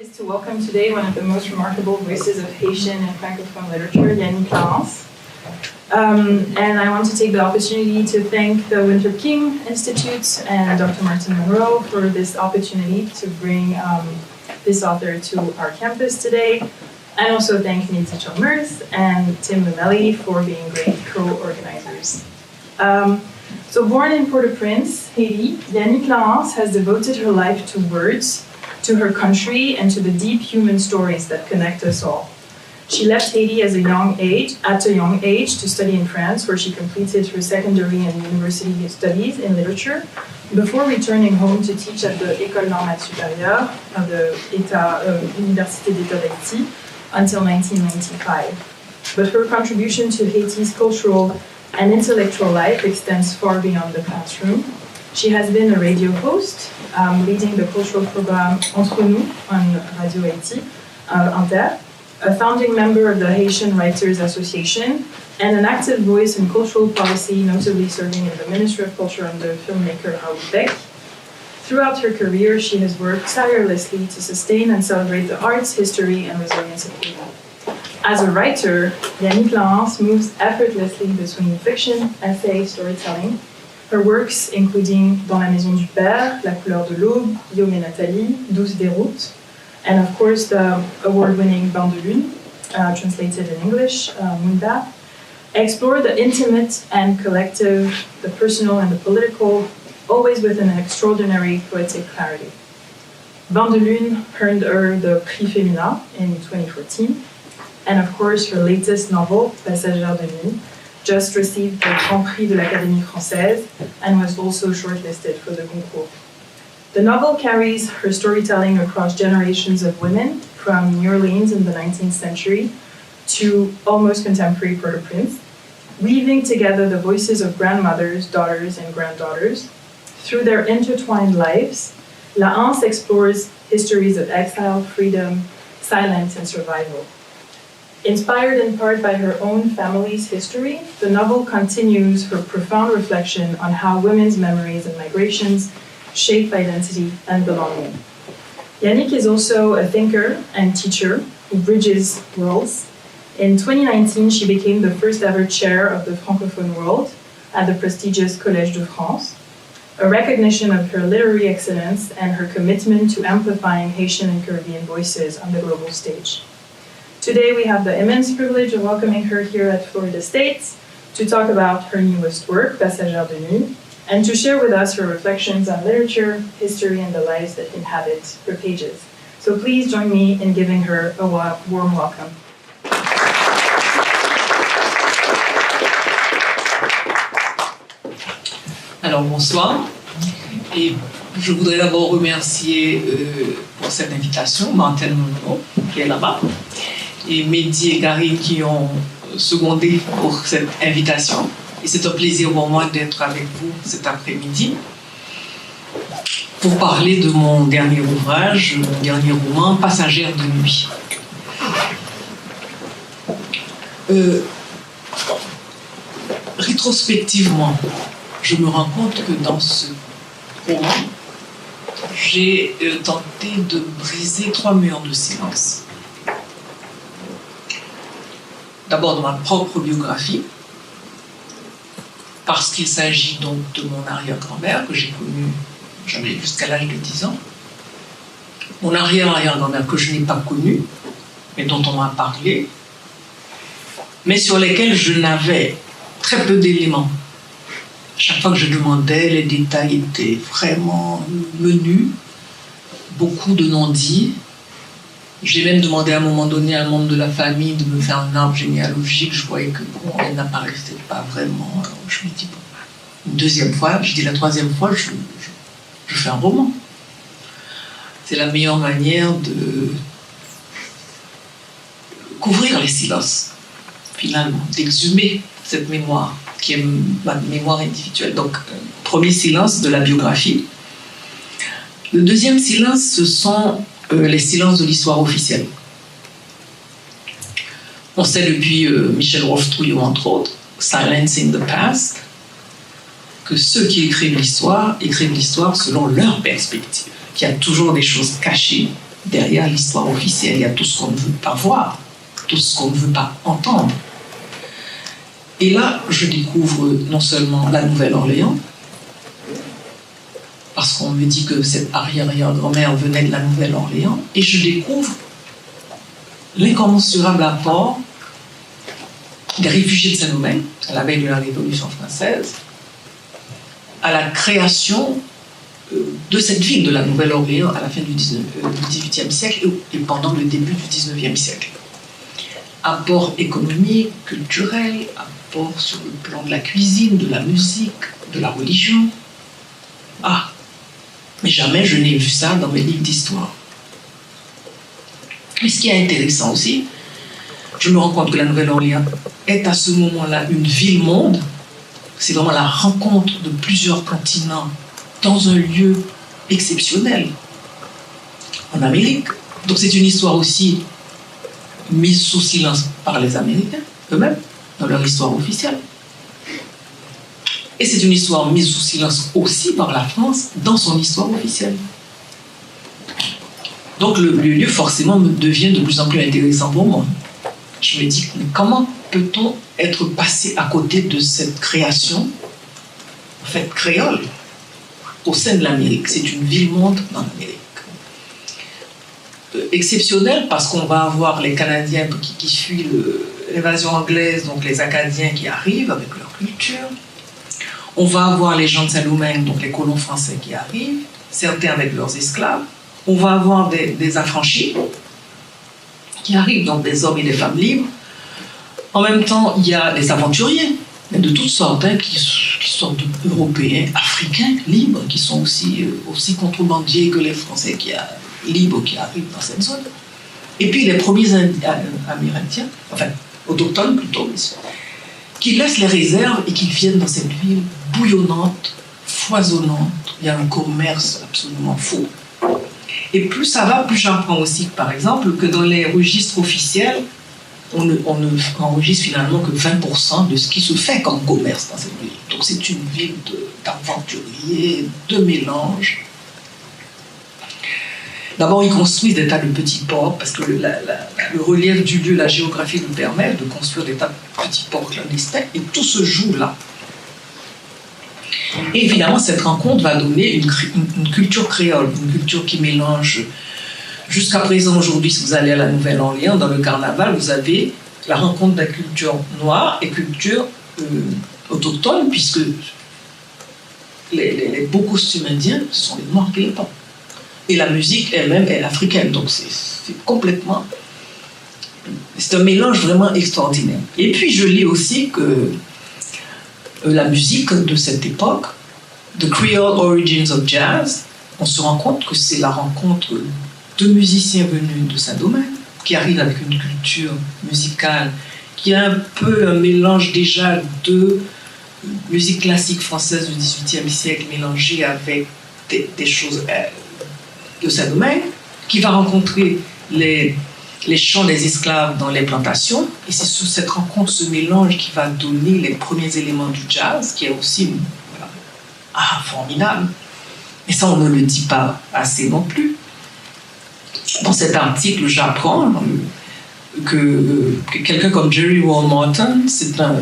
Is to welcome today one of the most remarkable voices of Haitian and Francophone literature, Yannick Clarence. And I want to take the opportunity to thank the Winthrop King Institute and Dr. Martin Monroe for this opportunity to bring this author to our campus today. And also thank Nidhi Chalmers and Tim Lumelli for being great co-organizers. So born in Port-au-Prince, Haiti, Yannick Clarence has devoted her life to words, to her country, and to the deep human stories that connect us all. She left Haiti at a young age to study in France, where she completed her secondary and university studies in literature, before returning home to teach at the École Normale Supérieure of the Université d'État d'Haïti until 1995. But her contribution to Haiti's cultural and intellectual life extends far beyond the classroom. She has been a radio host, leading the cultural program Entre Nous on Radio Haïti, Inter, a founding member of the Haitian Writers Association, and an active voice in cultural policy, notably serving in the Ministry of Culture under filmmaker Raoul Peck. Throughout her career, she has worked tirelessly to sustain and celebrate the arts, history, and resilience of Haiti. As a writer, Yannick Clarence moves effortlessly between fiction, essay, storytelling. Her works, including Dans la Maison du Père, La Couleur de l'Aube, Guillaume et Nathalie, Douce Déroute, and of course the award-winning Bain de Lune, translated in English, Moonbath, explore the intimate and collective, the personal and the political, always with an extraordinary poetic clarity. Bain de Lune earned her the Prix Féminin in 2014, and of course her latest novel, Passagère de Nuit, just received the Grand Prix de l'Académie Française and was also shortlisted for the Goncourt. The novel carries her storytelling across generations of women, from New Orleans in the 19th century to almost contemporary Port-au-Prince, weaving together the voices of grandmothers, daughters, and granddaughters. Through their intertwined lives, La Anse explores histories of exile, freedom, silence, and survival. Inspired in part by her own family's history, the novel continues her profound reflection on how women's memories and migrations shape identity and belonging. Yannick is also a thinker and teacher who bridges worlds. In 2019, she became the first ever chair of the Francophone world at the prestigious Collège de France, a recognition of her literary excellence and her commitment to amplifying Haitian and Caribbean voices on the global stage. Today, we have the immense privilege of welcoming her here at Florida State to talk about her newest work, Passagère de Nuit, and to share with us her reflections on literature, history, and the lives that inhabit her pages. So please join me in giving her a warm welcome. Alors bonsoir, et je voudrais d'abord remercier pour cette invitation Martin Monroe qui est là-bas, et Mehdi et Karine qui ont secondé pour cette invitation. Et c'est un plaisir pour moi d'être avec vous cet après-midi pour parler de mon dernier ouvrage, mon dernier roman, Passagère de nuit. Rétrospectivement, je me rends compte que dans ce roman, j'ai tenté de briser 3 murs de silence. D'abord dans ma propre biographie, parce qu'il s'agit donc de mon arrière-grand-mère que j'ai connue, j'avais jusqu'à l'âge de 10 ans. Mon arrière-arrière-grand-mère que je n'ai pas connue, mais dont on m'a parlé, mais sur lesquels je n'avais très peu d'éléments. Chaque fois que je demandais, les détails étaient vraiment menus, beaucoup de non-dits. J'ai même demandé à un moment donné à un membre de la famille de me faire un arbre généalogique. Je voyais que bon, elle n'apparaissait pas vraiment. Alors je me dis, bon, une deuxième fois, je dis la troisième fois, je fais un roman. C'est la meilleure manière de couvrir les silences, finalement, d'exhumer cette mémoire, qui est ma mémoire individuelle. Donc, premier silence de la biographie. Le deuxième silence, ce sont les silences de l'histoire officielle. On sait depuis Michel Wolf-Trouillot, entre autres, Silencing the Past, que ceux qui écrivent l'histoire selon leur perspective, qu'il y a toujours des choses cachées derrière l'histoire officielle. Il y a tout ce qu'on ne veut pas voir, tout ce qu'on ne veut pas entendre. Et là, je découvre non seulement la Nouvelle-Orléans, parce qu'on me dit que cette arrière-arrière-grand-mère venait de la Nouvelle-Orléans, et je découvre l'incommensurable apport des réfugiés de Saint-Domingue, à la veille de la Révolution française, à la création de cette ville de la Nouvelle-Orléans à la fin du XVIIIe siècle et pendant le début du XIXe siècle. Apport économique, culturel, apport sur le plan de la cuisine, de la musique, de la religion. Ah, mais jamais je n'ai vu ça dans mes livres d'histoire. Mais ce qui est intéressant aussi, je me rends compte que la Nouvelle-Orléans est à ce moment-là une ville-monde. C'est vraiment la rencontre de plusieurs continents dans un lieu exceptionnel en Amérique. Donc c'est une histoire aussi mise sous silence par les Américains eux-mêmes dans leur histoire officielle. Et c'est une histoire mise sous silence aussi par la France dans son histoire officielle. Donc le lieu forcément me devient de plus en plus intéressant pour moi. Je me dis, mais comment peut-on être passé à côté de cette création, en fait créole, au sein de l'Amérique? C'est une ville-monde dans l'Amérique. Exceptionnelle parce qu'on va avoir les Canadiens qui fuient l'évasion anglaise, donc les Acadiens qui arrivent avec leur culture. On va avoir les gens de Saint-Domingue, donc les colons français qui arrivent, certains avec leurs esclaves. On va avoir des affranchis qui arrivent, donc des hommes et des femmes libres. En même temps, il y a des aventuriers, mais de toutes sortes, qui sont européens, africains, libres, qui sont aussi contrebandiers que les Français libres qui arrivent dans cette zone. Et puis les premiers Amérindiens, enfin autochtones plutôt, qui laissent les réserves et qui viennent dans cette ville bouillonnante, foisonnante. Il y a un commerce absolument fou. Et plus ça va, plus j'apprends aussi, par exemple, que dans les registres officiels, on ne enregistre finalement que 20% de ce qui se fait comme commerce dans cette ville. Donc c'est une ville d'aventuriers, de mélange. D'abord, ils construisent des tas de petits ports, parce que le relief du lieu, la géographie nous permet de construire des tas de petits ports clandestins, et tout se joue là. Et évidemment, cette rencontre va donner une culture créole, une culture qui mélange. Jusqu'à présent, aujourd'hui, si vous allez à la Nouvelle-Orléans, dans le carnaval, vous avez la rencontre de la culture noire et culture autochtone, puisque les beaux costumes indiens, ce sont les noirs qui les portent. Et la musique elle-même est africaine, donc c'est complètement... C'est un mélange vraiment extraordinaire. Et puis, je lis aussi que la musique de cette époque, The Creole Origins of Jazz, on se rend compte que c'est la rencontre de musiciens venus de Saint-Domingue, qui arrivent avec une culture musicale qui est un peu un mélange déjà de musique classique française du XVIIIe siècle mélangée avec des choses de Saint-Domingue, qui va rencontrer les chants des esclaves dans les plantations, et c'est sur cette rencontre, ce mélange qui va donner les premiers éléments du jazz, qui est aussi formidable. Et ça, on ne le dit pas assez non plus. Dans cet article, j'apprends que quelqu'un comme Jerry Wall Morton, c'est un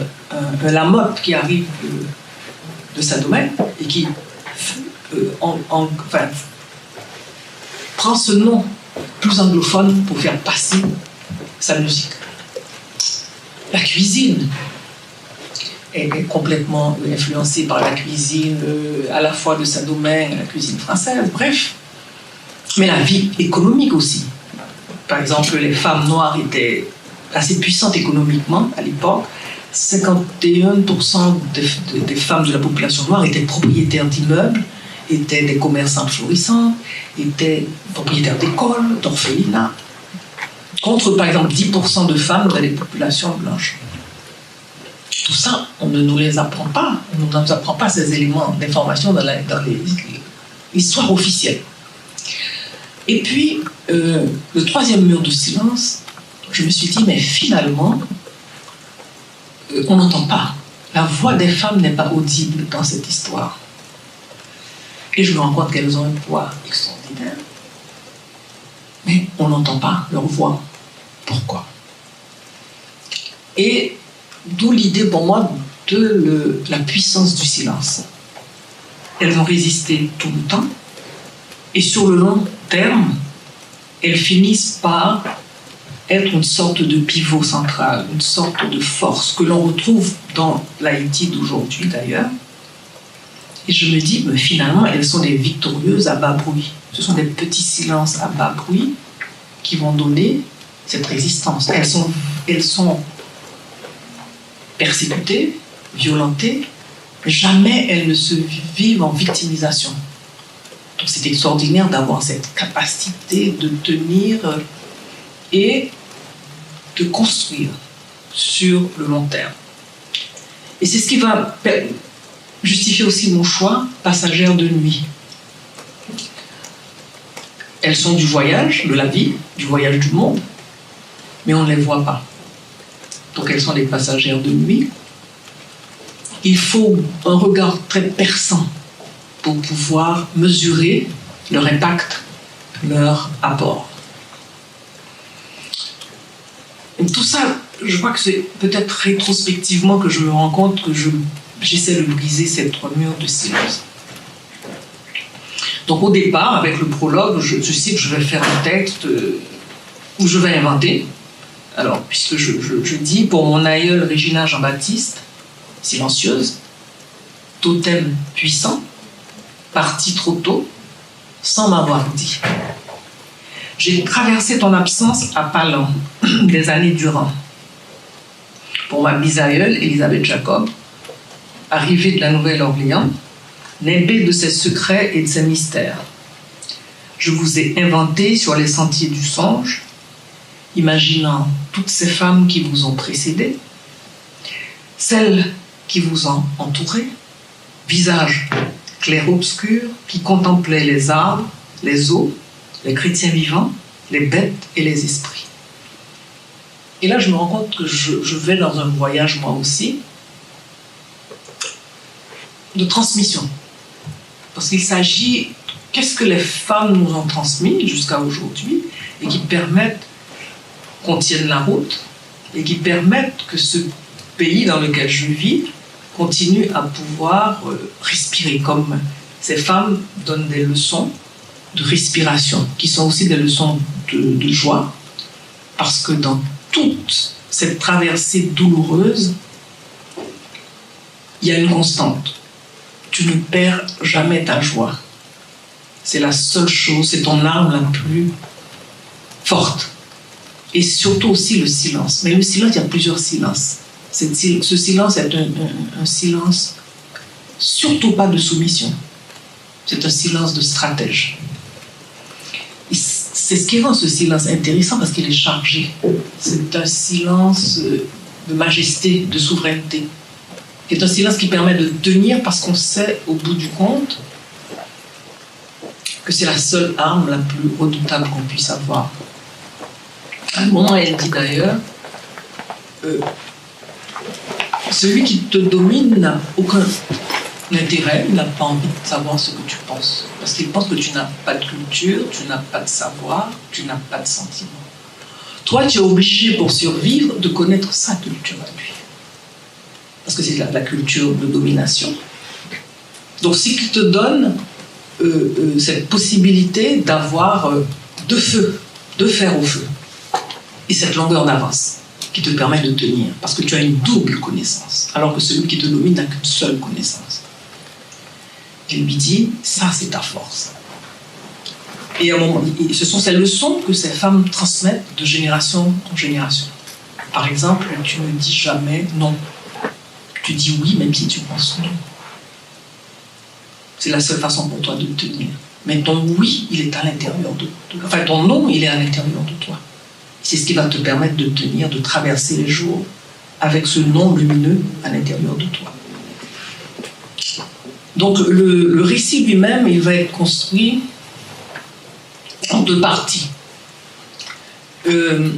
Lamotte qui arrive de Saint-Domingue et qui prend ce nom plus anglophone pour faire passer sa musique. La cuisine est complètement influencée par la cuisine à la fois de Saint-Domingue, la cuisine française, bref. Mais la vie économique aussi. Par exemple, les femmes noires étaient assez puissantes économiquement à l'époque. 51% des femmes de la population noire étaient propriétaires d'immeubles, étaient des commerçantes florissantes, étaient propriétaires d'écoles, d'orphelinats, contre par exemple 10% de femmes dans les populations blanches. Tout ça, on ne nous les apprend pas. On ne nous apprend pas ces éléments d'information dans l'histoire officielle. Et puis, le troisième mur de silence, je me suis dit, mais finalement, on n'entend pas. La voix des femmes n'est pas audible dans cette histoire. Et je me rends compte qu'elles ont un poids extraordinaire. mais on n'entend pas leur voix. Pourquoi? Et d'où l'idée pour moi de la puissance du silence. Elles vont résister tout le temps, et sur le long terme, elles finissent par être une sorte de pivot central, une sorte de force que l'on retrouve dans l'Haïti d'aujourd'hui d'ailleurs. Et je me dis, mais finalement, elles sont des victorieuses à bas bruit. Ce sont des petits silences à bas bruit qui vont donner cette résistance. Elles sont persécutées, violentées, jamais elles ne se vivent en victimisation. Donc c'est extraordinaire d'avoir cette capacité de tenir et de construire sur le long terme. Et c'est ce qui va justifier aussi mon choix, passagères de nuit. Elles sont du voyage, de la vie, du voyage du monde, mais on ne les voit pas. Donc elles sont des passagères de nuit. Il faut un regard très perçant pour pouvoir mesurer leur impact, leur apport. Et tout ça, je crois que c'est peut-être rétrospectivement que je me rends compte que j'essaie de briser cette mur de silence. Donc au départ, avec le prologue, je sais que je vais faire un texte où je vais inventer. Alors, puisque je dis pour mon aïeule Régina Jean-Baptiste, silencieuse, totem puissant, parti trop tôt, sans m'avoir dit. J'ai traversé ton absence à pas lents, des années durant. Pour ma bisaïeule, Elisabeth Jacob, arrivée de la Nouvelle-Orléans, nimbée de ses secrets et de ses mystères. Je vous ai inventé sur les sentiers du songe, imaginant toutes ces femmes qui vous ont précédé, celles qui vous ont entouré, visages clair-obscur qui contemplaient les arbres, les eaux, les chrétiens vivants, les bêtes et les esprits. Et là, je me rends compte que je vais dans un voyage, moi aussi, de transmission. Parce qu'il s'agit, qu'est-ce que les femmes nous ont transmis jusqu'à aujourd'hui et qui permettent qu'on tienne la route et qui permettent que ce pays dans lequel je vis continue à pouvoir respirer, comme ces femmes donnent des leçons de respiration, qui sont aussi des leçons de joie, parce que dans toute cette traversée douloureuse, il y a une constante. Tu ne perds jamais ta joie. C'est la seule chose, c'est ton arme la plus forte. Et surtout aussi le silence. Mais le silence, il y a plusieurs silences. Ce silence est un silence surtout pas de soumission. C'est un silence de stratège. C'est ce qui rend ce silence intéressant parce qu'il est chargé. C'est un silence de majesté, de souveraineté. C'est un silence qui permet de tenir parce qu'on sait au bout du compte que c'est la seule arme la plus redoutable qu'on puisse avoir. À un moment, elle dit d'ailleurs celui qui te domine n'a aucun intérêt, il n'a pas envie de savoir ce que tu penses. Parce qu'il pense que tu n'as pas de culture, tu n'as pas de savoir, tu n'as pas de sentiment. Toi, tu es obligé pour survivre de connaître sa culture à lui. Parce que c'est la culture de domination. Donc, ce qui te donne cette possibilité d'avoir deux feux, deux fers au feu. Et cette longueur d'avance qui te permet de tenir. Parce que tu as une double connaissance. Alors que celui qui te domine n'a qu'une seule connaissance. Il lui dit, ça c'est ta force. Et à un moment, ce sont ces leçons que ces femmes transmettent de génération en génération. Par exemple, tu ne dis jamais non. Tu dis oui, même si tu penses non. C'est la seule façon pour toi de tenir. Mais ton oui, il est à l'intérieur de toi. Enfin, ton non, il est à l'intérieur de toi. C'est ce qui va te permettre de tenir, de traverser les jours avec ce non lumineux à l'intérieur de toi. Donc, le récit lui-même, il va être construit en deux parties. Je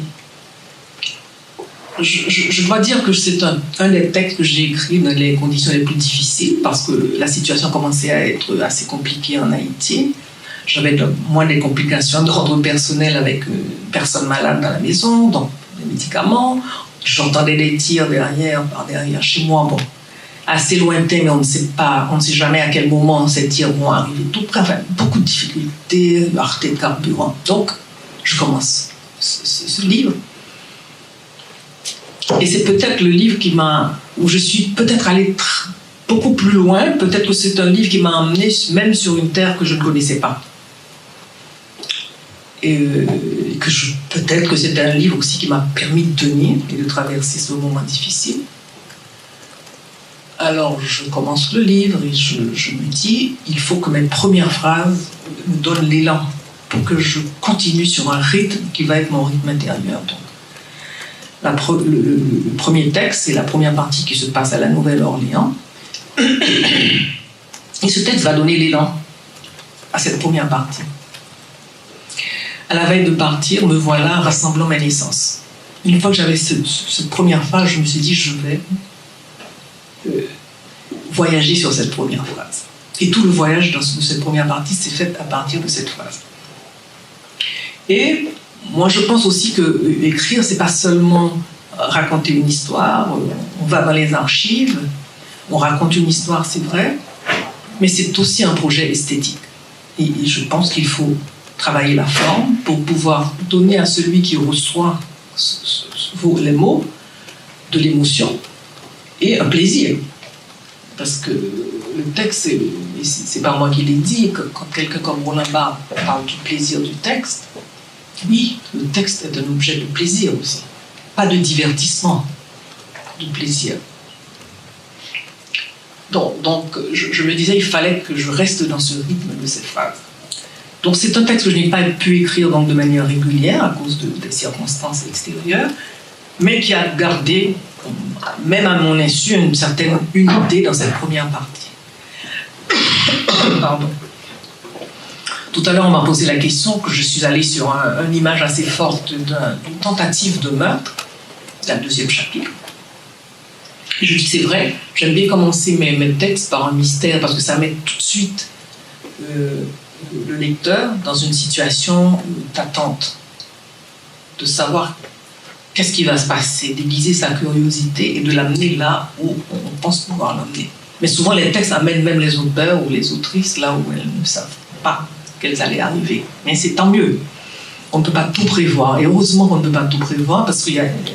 dois dire que c'est un des textes que j'ai écrit dans les conditions les plus difficiles parce que la situation commençait à être assez compliquée en Haïti. j'avais moins des complications d'ordre personnel avec une personne malade dans la maison, donc des médicaments. J'entendais des tirs par derrière chez moi, bon, assez lointain, mais on ne sait jamais à quel moment ces tirs vont arriver. Tout près, enfin, beaucoup de difficultés, rareté de carburant. Donc, je commence ce livre. Et c'est peut-être le livre où je suis peut-être allée beaucoup plus loin. Peut-être que c'est un livre qui m'a emmené même sur une terre que je ne connaissais pas. Et peut-être que c'est un livre aussi qui m'a permis de tenir et de traverser ce moment difficile. Alors je commence le livre et je me dis, il faut que mes premières phrases me donnent l'élan pour que je continue sur un rythme qui va être mon rythme intérieur. Donc, le premier texte, c'est la première partie qui se passe à la Nouvelle-Orléans. Et ce texte va donner l'élan à cette première partie. À la veille de partir, me voilà rassemblant mes naissances. Une fois que j'avais cette première phrase, je me suis dit, je vais voyager sur cette première phrase. Et tout le voyage de cette première partie s'est fait à partir de cette phrase. Et moi, je pense aussi que écrire, c'est pas seulement raconter une histoire. On va dans les archives, on raconte une histoire, c'est vrai, mais c'est aussi un projet esthétique. Et je pense qu'il faut travailler la forme pour pouvoir donner à celui qui reçoit les mots de l'émotion et un plaisir. Parce que le texte, c'est pas moi qui l'ai dit, que quand quelqu'un comme Roland Barthes parle du plaisir du texte, oui, le texte est un objet de plaisir aussi. Pas de divertissement, de plaisir. Donc je me disais, il fallait que je reste dans ce rythme de cette phrase. Donc c'est un texte que je n'ai pas pu écrire donc, de manière régulière à cause des circonstances extérieures, mais qui a gardé, même à mon insu, une certaine unité dans cette première partie. Pardon. Tout à l'heure, on m'a posé la question que je suis allée sur une image assez forte d'une tentative de meurtre, c'est le deuxième chapitre. Et je dis c'est vrai, j'aime bien commencer mes textes par un mystère parce que ça met tout de suite le lecteur dans une situation d'attente, de savoir qu'est-ce qui va se passer, d'aiguiser sa curiosité et de l'amener là où on pense pouvoir l'amener. Mais souvent, les textes amènent même les auteurs ou les autrices là où elles ne savent pas qu'elles allaient arriver. Mais c'est tant mieux. On ne peut pas tout prévoir. Et heureusement qu'on ne peut pas tout prévoir parce que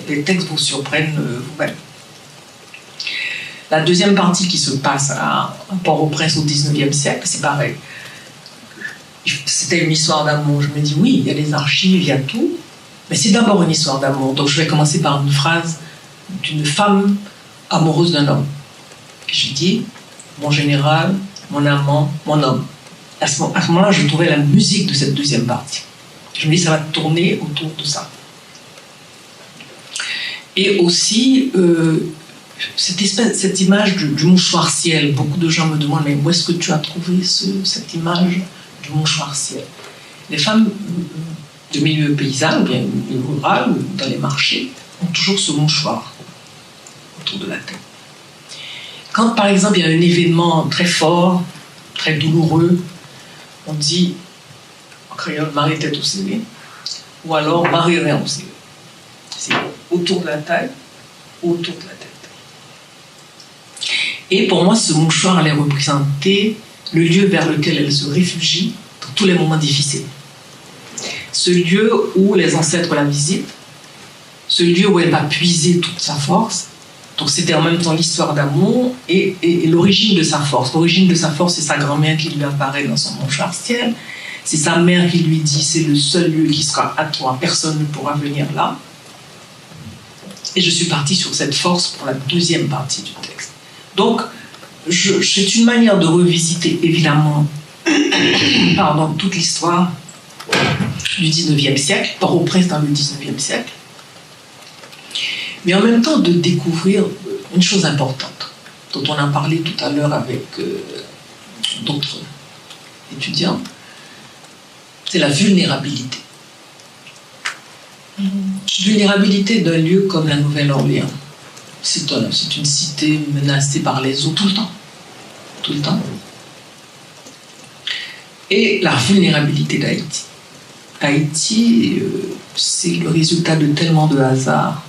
les textes vous surprennent vous-même. La deuxième partie qui se passe à Port-au-Prince au XIXe siècle, c'est pareil. C'était une histoire d'amour. Je me dis, oui, il y a des archives, il y a tout, mais c'est d'abord une histoire d'amour. Donc je vais commencer par une phrase d'une femme amoureuse d'un homme. Et je dis, mon général, mon amant, mon homme. À ce moment-là, je trouvais la musique de cette deuxième partie. Je me dis, ça va tourner autour de ça. Et aussi, cette image du mouchoir ciel. Beaucoup de gens me demandent, mais où est-ce que tu as trouvé cette image du mouchoir ciel? Les femmes de milieu paysan, ou bien rural, ou dans les marchés, ont toujours ce mouchoir autour de la tête. Quand, par exemple, il y a un événement très fort, très douloureux, on dit, en créole, Marie tête au CV, ou alors Marie rien au CV. C'est autour de la tête, autour de la tête. Et pour moi, ce mouchoir allait représenter le lieu vers lequel elle se réfugie dans tous les moments difficiles. Ce lieu où les ancêtres la visitent, ce lieu où elle va puiser toute sa force. Donc c'était en même temps l'histoire d'amour et l'origine de sa force. L'origine de sa force, c'est sa grand-mère qui lui apparaît dans son mouchoir ciel. C'est sa mère qui lui dit, c'est le seul lieu qui sera à toi, personne ne pourra venir là. Et je suis partie sur cette force pour la deuxième partie du texte. Donc, c'est une manière de revisiter, évidemment, toute l'histoire du 19e siècle, Port-au-Prince dans le 19e siècle, mais en même temps de découvrir une chose importante, dont on a parlé tout à l'heure avec d'autres étudiants, c'est la vulnérabilité. Vulnérabilité d'un lieu comme la Nouvelle-Orléans. C'est une cité menacée par les eaux tout le temps. Tout le temps. et la vulnérabilité d'Haïti. Haïti, c'est le résultat de tellement de hasards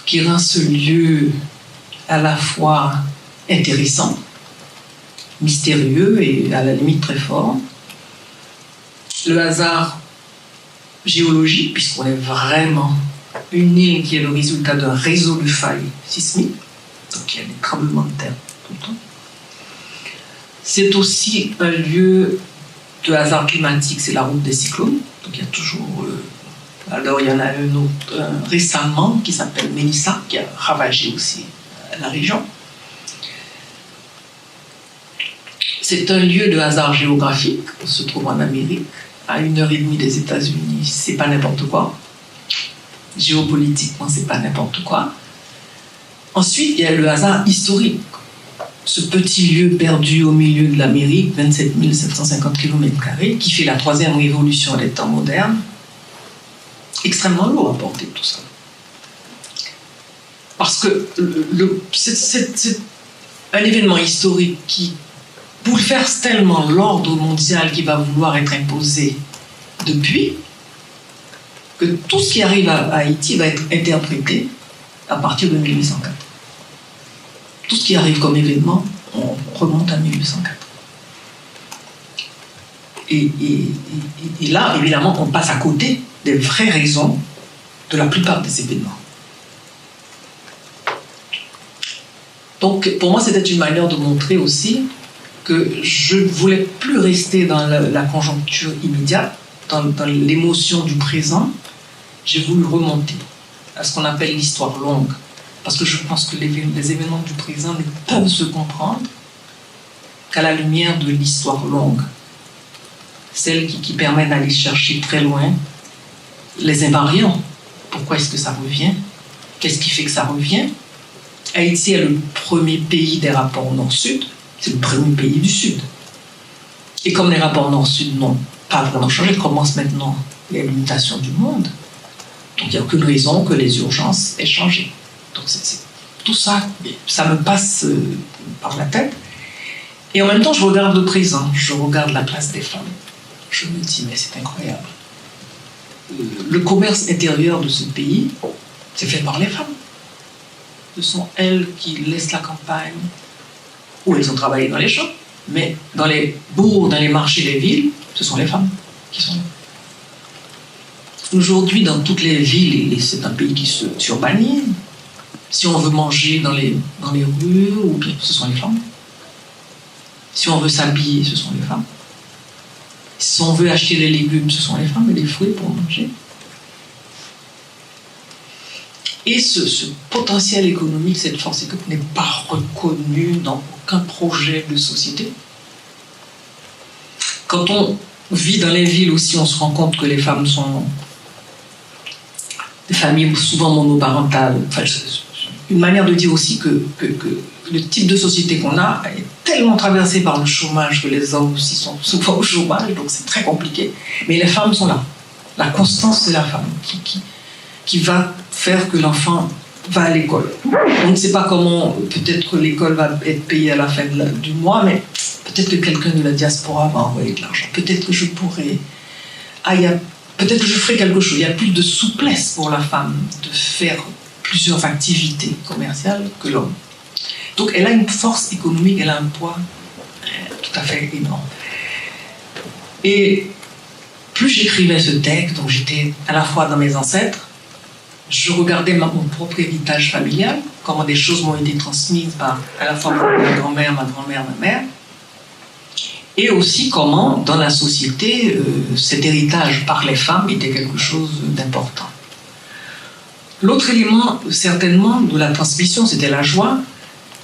qui rend ce lieu à la fois intéressant, mystérieux et à la limite très fort. Le hasard géologique, puisqu'on est vraiment une île qui est le résultat d'un réseau de failles sismiques, donc il y a des tremblements de terre tout le temps. C'est aussi un lieu de hasard climatique, c'est la route des cyclones. Donc il y a toujours... alors il y en a un autre récemment qui s'appelle Mélissa, qui a ravagé aussi la région. C'est un lieu de hasard géographique, on se trouve en Amérique, à 1h30 des États-Unis, c'est pas n'importe quoi. Géopolitiquement, c'est pas n'importe quoi. Ensuite, il y a le hasard historique. Ce petit lieu perdu au milieu de l'Amérique, 27 750 km², qui fait la 3e révolution des temps modernes, extrêmement lourd à porter tout ça. Parce que c'est un événement historique qui bouleverse tellement l'ordre mondial qui va vouloir être imposé depuis, que tout ce qui arrive à Haïti va être interprété à partir de 1804. Tout ce qui arrive comme événement, on remonte à 1804. Et là, évidemment, on passe à côté des vraies raisons de la plupart des événements. Donc, pour moi, c'était une manière de montrer aussi que je ne voulais plus rester dans la conjoncture immédiate, dans l'émotion du présent. J'ai voulu remonter à ce qu'on appelle l'histoire longue. Parce que je pense que les événements du présent ne peuvent se comprendre qu'à la lumière de l'histoire longue. Celle qui permet d'aller chercher très loin les invariants. Pourquoi est-ce que ça revient? Qu'est-ce qui fait que ça revient? Haïti est le premier pays des rapports Nord-Sud. C'est le premier pays du Sud. Et comme les rapports Nord-Sud n'ont pas vraiment changé, commence maintenant les limitations du monde. Donc il n'y a aucune raison que les urgences aient changé. Donc tout ça, ça me passe par la tête. Et en même temps, je regarde le présent, je regarde la place des femmes. Je me dis, mais c'est incroyable. Le commerce intérieur de ce pays, c'est fait par les femmes. Ce sont elles qui laissent la campagne, où elles ont travaillé dans les champs, mais dans les bourgs, dans les marchés des villes, ce sont les femmes qui sont là. Aujourd'hui, dans toutes les villes, et c'est un pays qui s'urbanise, si on veut manger dans les rues, ou bien ce sont les femmes. Si on veut s'habiller, ce sont les femmes. Si on veut acheter des légumes, ce sont les femmes, et des fruits pour manger. Et ce potentiel économique, cette force économique n'est pas reconnue dans aucun projet de société. Quand on vit dans les villes aussi, on se rend compte que les femmes sont des familles souvent monoparentales. Enfin, une manière de dire aussi que le type de société qu'on a est tellement traversé par le chômage que les hommes aussi sont souvent au chômage, donc c'est très compliqué. Mais les femmes sont là. La constance de la femme qui va faire que l'enfant va à l'école. On ne sait pas comment, peut-être que l'école va être payée à la fin du mois, mais peut-être que quelqu'un de la diaspora va envoyer de l'argent. Peut-être que je pourrais... peut-être que je ferai quelque chose. Il y a plus de souplesse pour la femme de faire plusieurs activités commerciales que l'homme. Donc elle a une force économique, elle a un poids tout à fait énorme. Et plus j'écrivais ce texte, donc j'étais à la fois dans mes ancêtres, je regardais mon propre héritage familial, comment des choses m'ont été transmises par à la fois ma grand-mère, ma mère, et aussi comment, dans la société, cet héritage par les femmes était quelque chose d'important. L'autre élément, certainement, de la transmission, c'était la joie,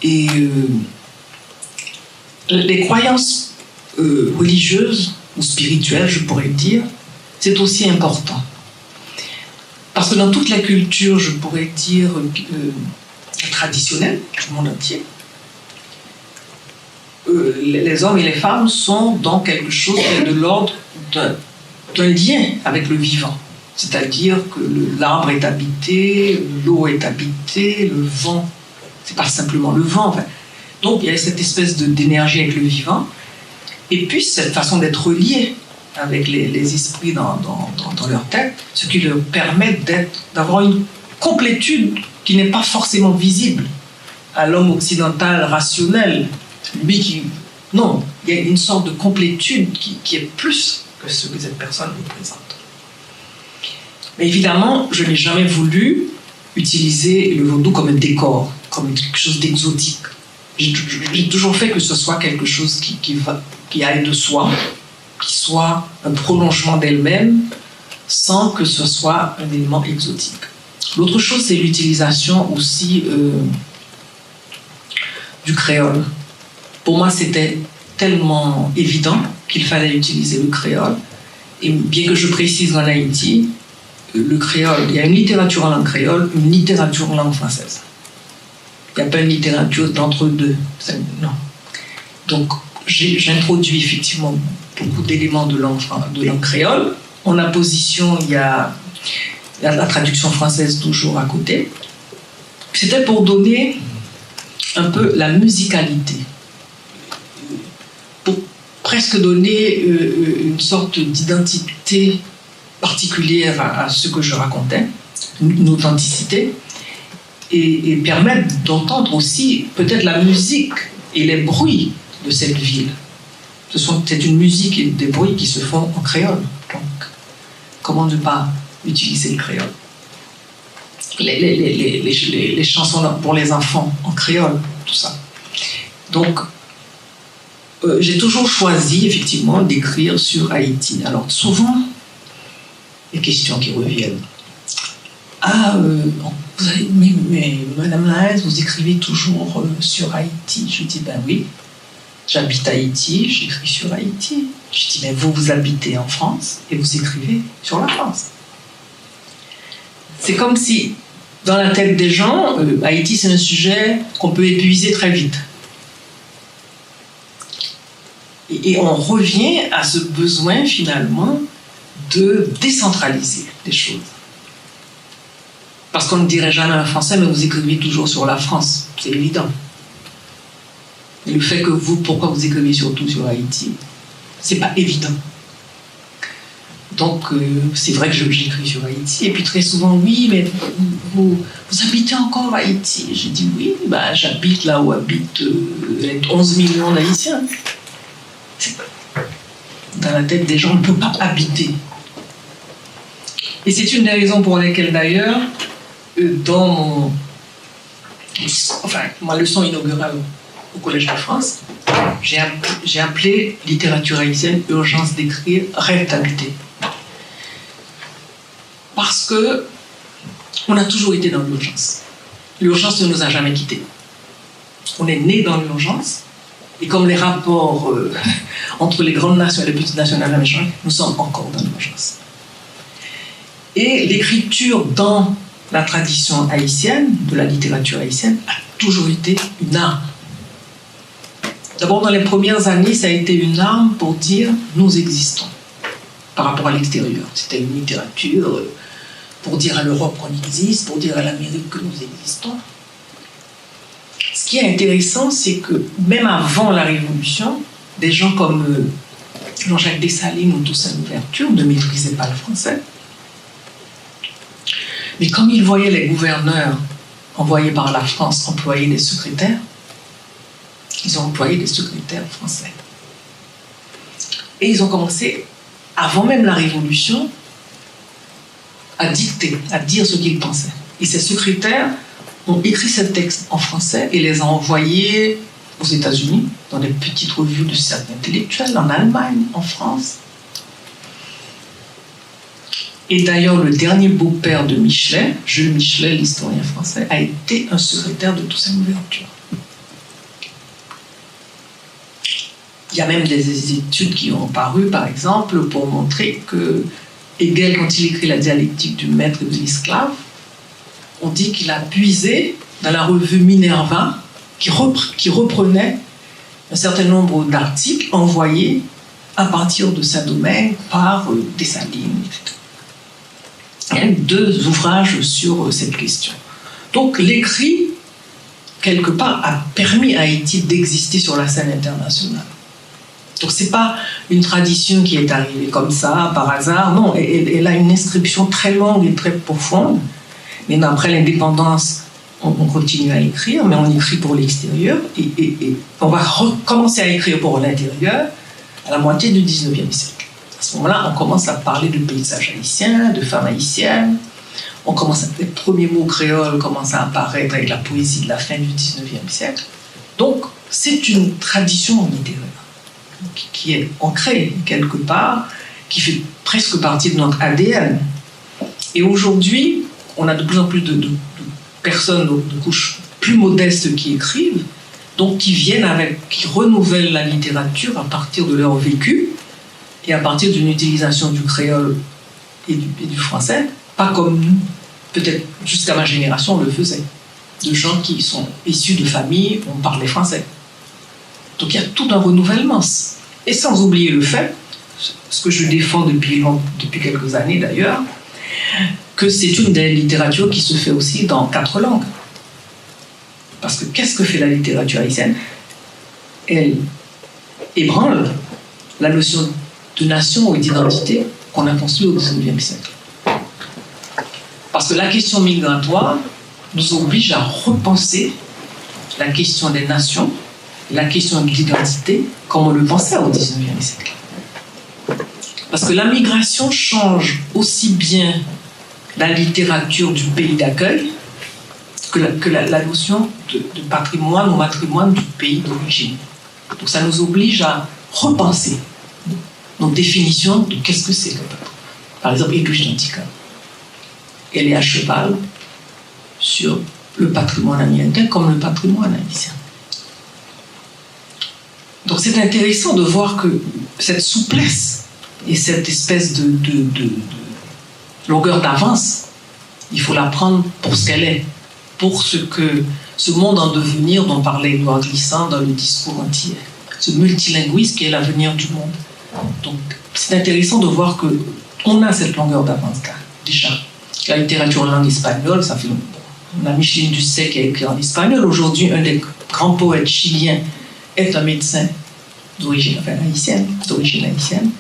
et les croyances religieuses ou spirituelles, je pourrais dire, c'est aussi important. Parce que dans toute la culture, je pourrais dire, traditionnelle du monde entier, les hommes et les femmes sont dans quelque chose qui est de l'ordre d'un lien avec le vivant. C'est-à-dire que l'arbre est habité, l'eau est habitée, le vent, c'est pas simplement le vent. Enfin. Donc il y a cette espèce d'énergie avec le vivant. et puis cette façon d'être relié avec les esprits dans leur tête, ce qui leur permet d'avoir une complétude qui n'est pas forcément visible à l'homme occidental rationnel. Lui non, il y a une sorte de complétude qui est plus que ce que cette personne représente. Mais évidemment, je n'ai jamais voulu utiliser le vaudou comme un décor, comme quelque chose d'exotique. J'ai toujours fait que ce soit quelque chose qui aille de soi, qui soit un prolongement d'elle-même, sans que ce soit un élément exotique. L'autre chose, c'est l'utilisation aussi du créole. Pour moi, c'était tellement évident qu'il fallait utiliser le créole. Et bien que je précise en Haïti, le créole, il y a une littérature en langue créole, une littérature en langue française. Il n'y a pas une littérature d'entre-deux. Non. Donc, j'introduis effectivement beaucoup d'éléments de langue créole. En apposition, il y a la traduction française toujours à côté. C'était pour donner un peu la musicalité, pour presque donner une sorte d'identité particulière à ce que je racontais, une authenticité, et permettre d'entendre aussi peut-être la musique et les bruits de cette ville. C'est une musique et des bruits qui se font en créole. Donc, comment ne pas utiliser le créole? Les chansons pour les enfants en créole, tout ça. Donc, j'ai toujours choisi effectivement d'écrire sur Haïti. Alors, souvent, les questions qui reviennent. Mais Madame Lahaise, vous écrivez toujours sur Haïti. Je dis, ben oui, j'habite Haïti, j'écris sur Haïti. Je dis, mais vous habitez en France et vous écrivez sur la France. C'est comme si, dans la tête des gens, Haïti, c'est un sujet qu'on peut épuiser très vite. Et on revient à ce besoin, finalement, de décentraliser les choses. Parce qu'on ne dirait jamais en français, mais vous écrivez toujours sur la France. C'est évident. Et le fait que pourquoi vous écrivez surtout sur Haïti, c'est pas évident. Donc, c'est vrai que j'écris sur Haïti. Et puis très souvent, oui, mais vous habitez encore Haïti? J'ai dit oui, j'habite là où habitent 11 millions d'Haïtiens. Dans la tête des gens, on ne peut pas habiter. Et c'est une des raisons pour lesquelles, d'ailleurs, dans ma leçon inaugurale au Collège de France, j'ai appelé littérature haïtienne urgence d'écrire, rêve d'habiter. Parce que on a toujours été dans l'urgence. L'urgence ne nous a jamais quittés. On est né dans l'urgence, et comme les rapports entre les grandes nations et les petites nations n'avaient jamais changé, nous sommes encore dans l'urgence. Et l'écriture dans la tradition haïtienne, de la littérature haïtienne, a toujours été une arme. D'abord, dans les premières années, ça a été une arme pour dire « nous existons » par rapport à l'extérieur. C'était une littérature pour dire à l'Europe qu'on existe, pour dire à l'Amérique que nous existons. Ce qui est intéressant, c'est que même avant la Révolution, des gens comme Jean-Jacques Dessalines ou Toussaint Louverture ne maîtrisaient pas le français. Mais comme ils voyaient les gouverneurs envoyés par la France employer des secrétaires, ils ont employé des secrétaires français. Et ils ont commencé, avant même la Révolution, à dicter, à dire ce qu'ils pensaient. Et ces secrétaires ont écrit ces textes en français et les ont envoyés aux États-Unis, dans des petites revues de cercles intellectuels, en Allemagne, en France. Et d'ailleurs, le dernier beau-père de Michelet, Jules Michelet, l'historien français, a été un secrétaire de Toussaint Louverture. Il y a même des études qui ont paru, par exemple, pour montrer que Hegel, quand il écrit la dialectique du maître et de l'esclave, on dit qu'il a puisé dans la revue Minerva, qui reprenait un certain nombre d'articles envoyés à partir de Saint-Domingue par Dessalines, etc. Il y a 2 ouvrages sur cette question. Donc l'écrit, quelque part, a permis à Haïti d'exister sur la scène internationale. Donc c'est pas une tradition qui est arrivée comme ça, par hasard, non, elle a une inscription très longue et très profonde. Mais après l'indépendance, on continue à écrire, mais on écrit pour l'extérieur, et on va recommencer à écrire pour l'intérieur à la moitié du 19e siècle. À ce moment-là, on commence à parler de paysages haïtiens, de femmes haïtiennes. Les premiers mots créoles commencent à apparaître avec la poésie de la fin du 19e siècle. Donc, c'est une tradition littéraire qui est ancrée quelque part, qui fait presque partie de notre ADN. Et aujourd'hui, on a de plus en plus de personnes de couches plus modestes qui écrivent, donc qui renouvellent la littérature à partir de leur vécu et à partir d'une utilisation du créole et du français, pas comme nous, peut-être jusqu'à ma génération, on le faisait, de gens qui sont issus de familles où on parlait français. Donc il y a tout un renouvellement. Et sans oublier le fait, ce que je défends depuis quelques années d'ailleurs, que c'est une des littératures qui se fait aussi dans 4 langues. Parce que qu'est-ce que fait la littérature haïtienne? Elle ébranle la notion de nation ou d'identité qu'on a construite au XIXe siècle. Parce que la question migratoire nous oblige à repenser la question des nations, la question de l'identité, comme on le pensait au XIXe siècle. Parce que la migration change aussi bien la littérature du pays d'accueil que la notion de patrimoine ou matrimoine du pays d'origine. Donc ça nous oblige à repenser nos définitions de qu'est-ce que c'est le peuple. Par exemple, Edwige Danticat, elle est à cheval sur le patrimoine américain comme le patrimoine haïtien. Donc c'est intéressant de voir que cette souplesse et cette espèce de longueur d'avance, il faut la prendre pour ce qu'elle est, pour ce monde en devenir dont parlait Édouard Glissant dans le discours entier, ce multilinguisme qui est l'avenir du monde. Donc c'est intéressant de voir qu'on a cette longueur d'avance là, déjà. La littérature en langue espagnole, ça fait... On a Micheline Doucet qui a écrit en espagnol. Aujourd'hui, un des grands poètes chiliens est un médecin d'origine haïtienne,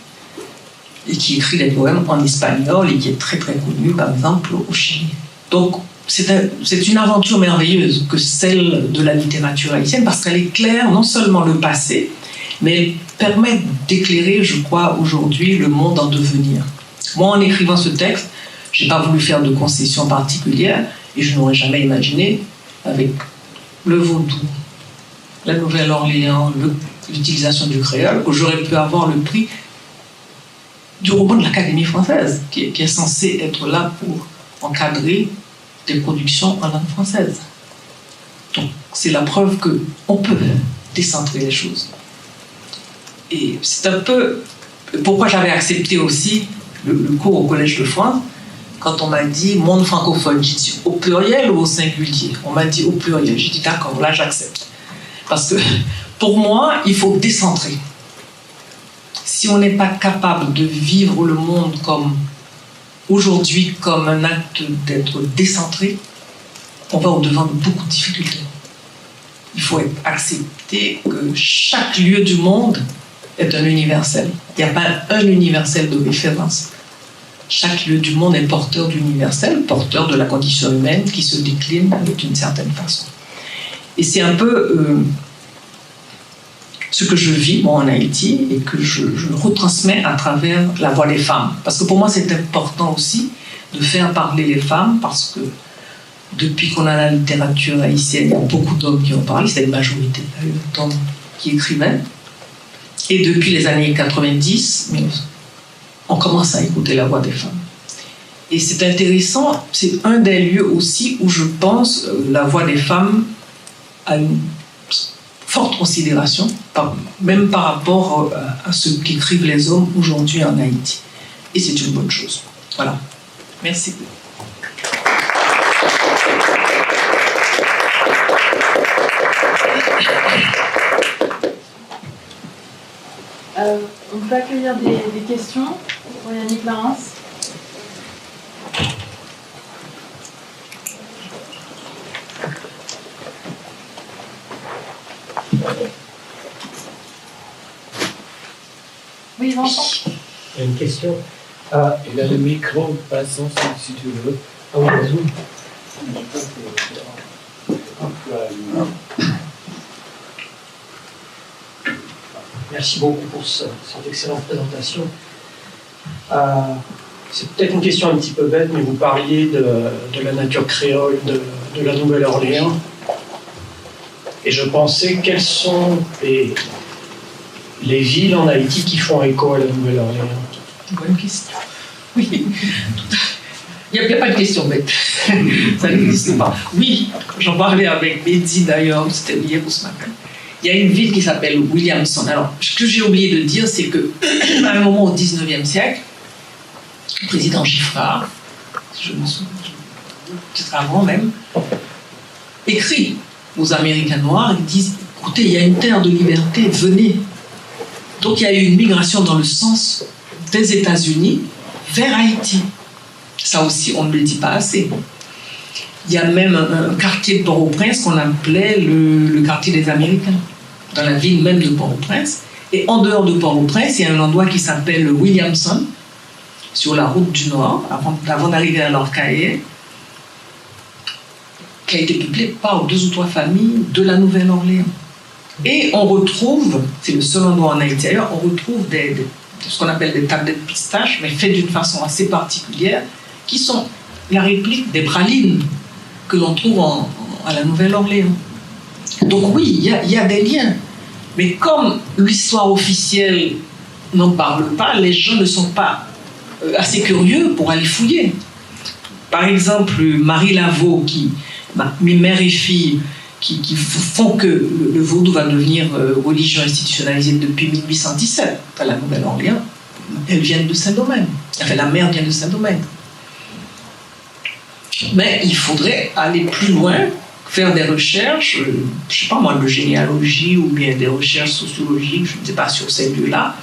et qui écrit des poèmes en espagnol et qui est très très connu, par exemple, au Chili. Donc, c'est une aventure merveilleuse que celle de la littérature haïtienne, parce qu'elle éclaire non seulement le passé, mais elle permet d'éclairer, je crois, aujourd'hui, le monde en devenir. Moi, en écrivant ce texte, je n'ai pas voulu faire de concessions particulières, et je n'aurais jamais imaginé, avec le vaudou, la Nouvelle-Orléans, l'utilisation du créole, que j'aurais pu avoir le prix du roman de l'Académie française, qui est censé être là pour encadrer des productions en langue française. Donc, c'est la preuve qu'on peut décentrer les choses. Et c'est un peu pourquoi j'avais accepté aussi le cours au Collège de France, quand on m'a dit monde francophone. J'ai dit au pluriel ou au singulier? On m'a dit au pluriel. J'ai dit d'accord, là j'accepte. Parce que pour moi, il faut décentrer. Si on n'est pas capable de vivre le monde comme aujourd'hui, comme un acte d'être décentré, on va au-devant de beaucoup de difficultés. Il faut accepter que chaque lieu du monde est un universel. Il n'y a pas un universel de référence. Chaque lieu du monde est porteur d'universel, porteur de la condition humaine qui se décline d'une certaine façon. Et c'est un peu ce que je vis moi, en Haïti et que je retransmets à travers la voix des femmes. Parce que pour moi, c'est important aussi de faire parler les femmes, parce que depuis qu'on a la littérature haïtienne, il y a beaucoup d'hommes qui ont parlé, c'est une majorité d'hommes qui écrivaient. Et depuis les années 90, on commence à écouter la voix des femmes. Et c'est intéressant, c'est un des lieux aussi où je pense la voix des femmes a une forte considération, même par rapport à ce qu'écrivent les hommes aujourd'hui en Haïti. Et c'est une bonne chose. Voilà. Merci. On peut accueillir des questions pour Yannick Larence. Oui, Vincent. Il y a une question. Il a le micro, par exemple, si tu veux. Ah oui, vas-y. Merci beaucoup pour cette excellente présentation. C'est peut-être une question un petit peu bête, mais vous parliez de la nature créole de la Nouvelle-Orléans. Et je pensais, quelles sont les villes en Haïti qui font écho à la Nouvelle-Orléans? Bonne question. Oui. Il n'y a pas de question bête. Ça n'existe pas. Oui, j'en parlais avec Mehdi d'ailleurs, c'était hier ou ce matin. Il y a une ville qui s'appelle Williamson. Alors, ce que j'ai oublié de dire, c'est qu'à un moment au 19e siècle, le président Giffard, je me souviens, peut-être avant même, écrit aux Américains noirs, ils disent, écoutez, il y a une terre de liberté, venez. Donc il y a eu une migration dans le sens des États-Unis vers Haïti. Ça aussi, on ne le dit pas assez. Il y a même un quartier de Port-au-Prince qu'on appelait le quartier des Américains, dans la ville même de Port-au-Prince. Et en dehors de Port-au-Prince, il y a un endroit qui s'appelle Williamson, sur la route du Nord, avant d'arriver à l'Orcaïe, qui a été peuplé par 2 ou 3 familles de la Nouvelle-Orléans. Et on retrouve, c'est le seul endroit en Haïti ailleurs, on retrouve ce qu'on appelle des tablettes pistaches, mais faites d'une façon assez particulière, qui sont la réplique des pralines que l'on trouve à la Nouvelle-Orléans. Donc oui, il y a des liens. Mais comme l'histoire officielle n'en parle pas, les gens ne sont pas assez curieux pour aller fouiller. Par exemple, Marie Laveau, mère et fille, qui font que le vaudou va devenir religion institutionnalisée depuis 1817 à la Nouvelle-Orléans, elles viennent de Saint-Domingue. Enfin, la mère vient de Saint-Domingue. Mais il faudrait aller plus loin, faire des recherches, je ne sais pas moi, de généalogie ou bien des recherches sociologiques, je ne sais pas, sur ces lieux-là,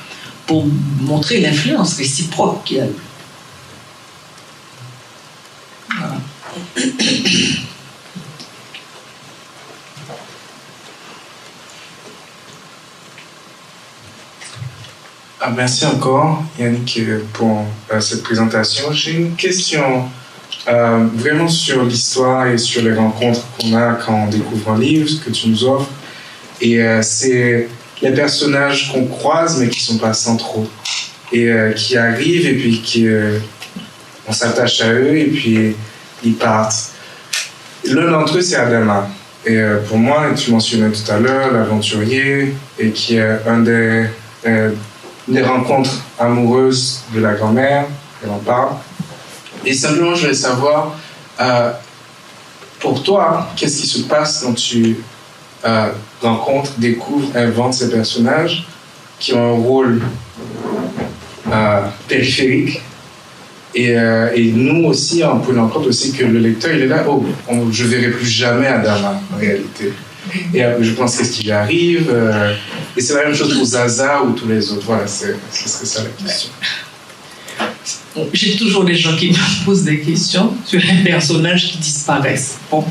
pour montrer l'influence réciproque qu'il y a eu. Voilà. Merci encore, Yannick, pour cette présentation. J'ai une question vraiment sur l'histoire et sur les rencontres qu'on a quand on découvre un livre que tu nous offres. Et c'est les personnages qu'on croise mais qui ne sont pas centraux. Et qui arrivent et puis on s'attache à eux et puis ils partent. L'un d'entre eux, c'est Adama. Et pour moi, tu mentionnais tout à l'heure l'aventurier et qui est un des rencontres amoureuses de la grand-mère, elle en parle. Et simplement, je voulais savoir, pour toi, qu'est-ce qui se passe quand tu rencontres, découvres, inventes ces personnages qui ont un rôle périphérique. Et nous aussi, on prend en compte aussi que le lecteur, il est là, je ne verrai plus jamais Adama, en réalité. Et je pense qu'est-ce qui lui arrive. Et c'est la même chose pour Zaza ou tous les autres. Voilà, ce serait ça la question. J'ai toujours des gens qui me posent des questions sur les personnages qui disparaissent. Bon.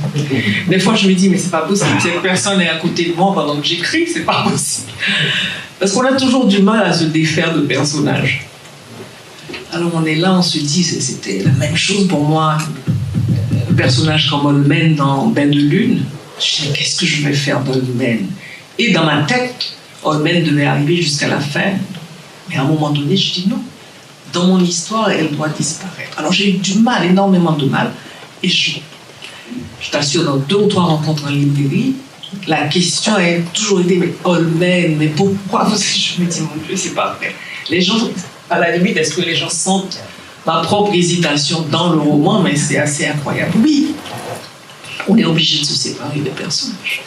Des fois, je me dis, mais c'est pas possible. Cette personne est à côté de moi pendant que j'écris, c'est pas possible. Parce qu'on a toujours du mal à se défaire de personnages. Alors on est là, on se dit, c'était la même chose pour moi. Un personnage comme Olmen dans Bain de Lune. Je dis, qu'est-ce que je vais faire d'Olmen? Et dans ma tête, Olmen devait arriver jusqu'à la fin. Mais à un moment donné, je dis non. Dans mon histoire, elle doit disparaître. Alors j'ai eu du mal, énormément de mal. Et je t'assure, dans 2 ou 3 rencontres en librairie, la question a toujours été, mais Olmen, mais pourquoi? Je me dis, mon Dieu, c'est pas vrai. Les gens, à la limite, est-ce que les gens sentent ma propre hésitation dans le roman? Mais c'est assez incroyable. Oui, on est obligé de se séparer des personnages.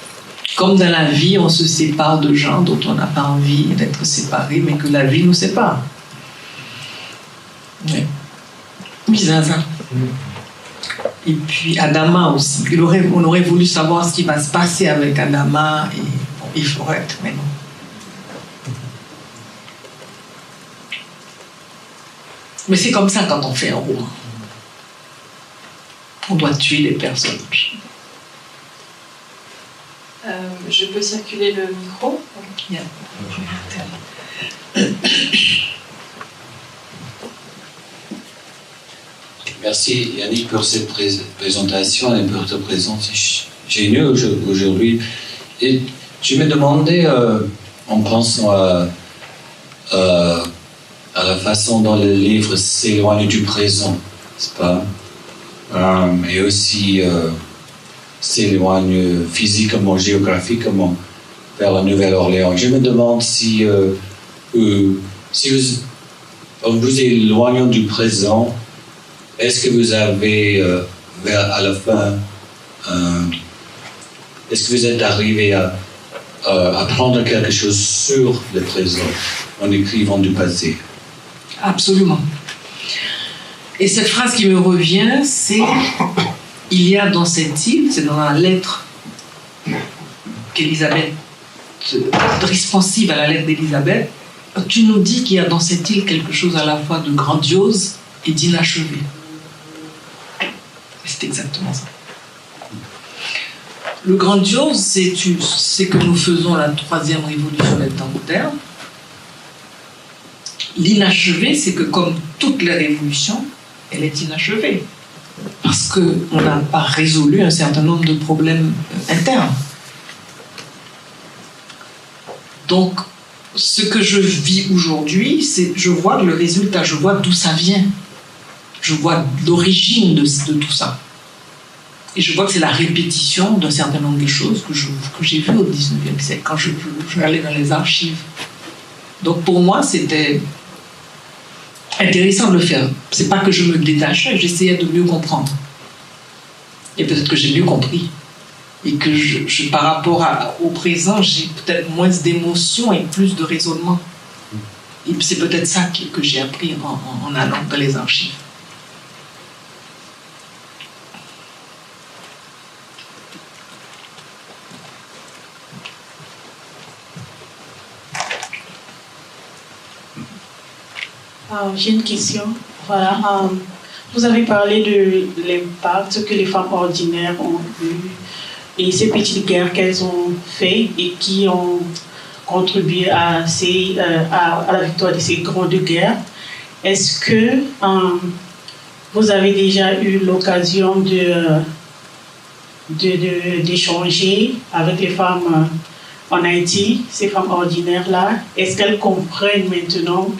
Comme dans la vie, on se sépare de gens dont on n'a pas envie d'être séparé, mais que la vie nous sépare. Oui, Zaza. Et puis Adama aussi. On aurait voulu savoir ce qui va se passer avec Adama et bon, il faudrait être, mais non. Mais c'est comme ça quand on fait un roman. On doit tuer les personnages. Je peux circuler le micro. Yeah. Merci Yannick pour cette présentation et pour ta présence génieuse aujourd'hui. Et je me demandais, en pensant à la façon dont le livre s'éloigne du présent, n'est-ce pas? Et aussi s'éloigne physiquement, géographiquement vers la Nouvelle-Orléans. Je me demande si en vous éloignant du présent, est-ce que vous avez, à la fin, est-ce que vous êtes arrivé à apprendre quelque chose sur le présent en écrivant du passé? Absolument. Et cette phrase qui me revient, c'est « Il y a dans cette île », c'est dans la lettre qu'Élisabeth, responsive à la lettre d'Élisabeth, tu nous dis qu'il y a dans cette île quelque chose à la fois de grandiose et d'inachevé. C'est exactement ça. Le grandiose, c'est que nous faisons la 3e révolution des temps modernes. L'inachevé, c'est que comme toutes les révolutions, elle est inachevée. Parce qu'on n'a pas résolu un certain nombre de problèmes internes. Donc, ce que je vis aujourd'hui, c'est je vois le résultat, je vois d'où ça vient. Je vois l'origine de tout ça. Et je vois que c'est la répétition d'un certain nombre de choses que j'ai vues au 19e siècle, quand je allais dans les archives. Donc pour moi, c'était intéressant de le faire. C'est pas que je me détachais, j'essayais de mieux comprendre. Et peut-être que j'ai mieux compris. Et que par rapport au présent, j'ai peut-être moins d'émotions et plus de raisonnement. Et c'est peut-être ça que j'ai appris en allant dans les archives. J'ai une question. Voilà, vous avez parlé de l'impact que les femmes ordinaires ont eu et ces petites guerres qu'elles ont fait et qui ont contribué à la victoire de ces grandes guerres. Est-ce que vous avez déjà eu l'occasion d'échanger avec les femmes en Haïti, ces femmes ordinaires-là? Est-ce qu'elles comprennent maintenant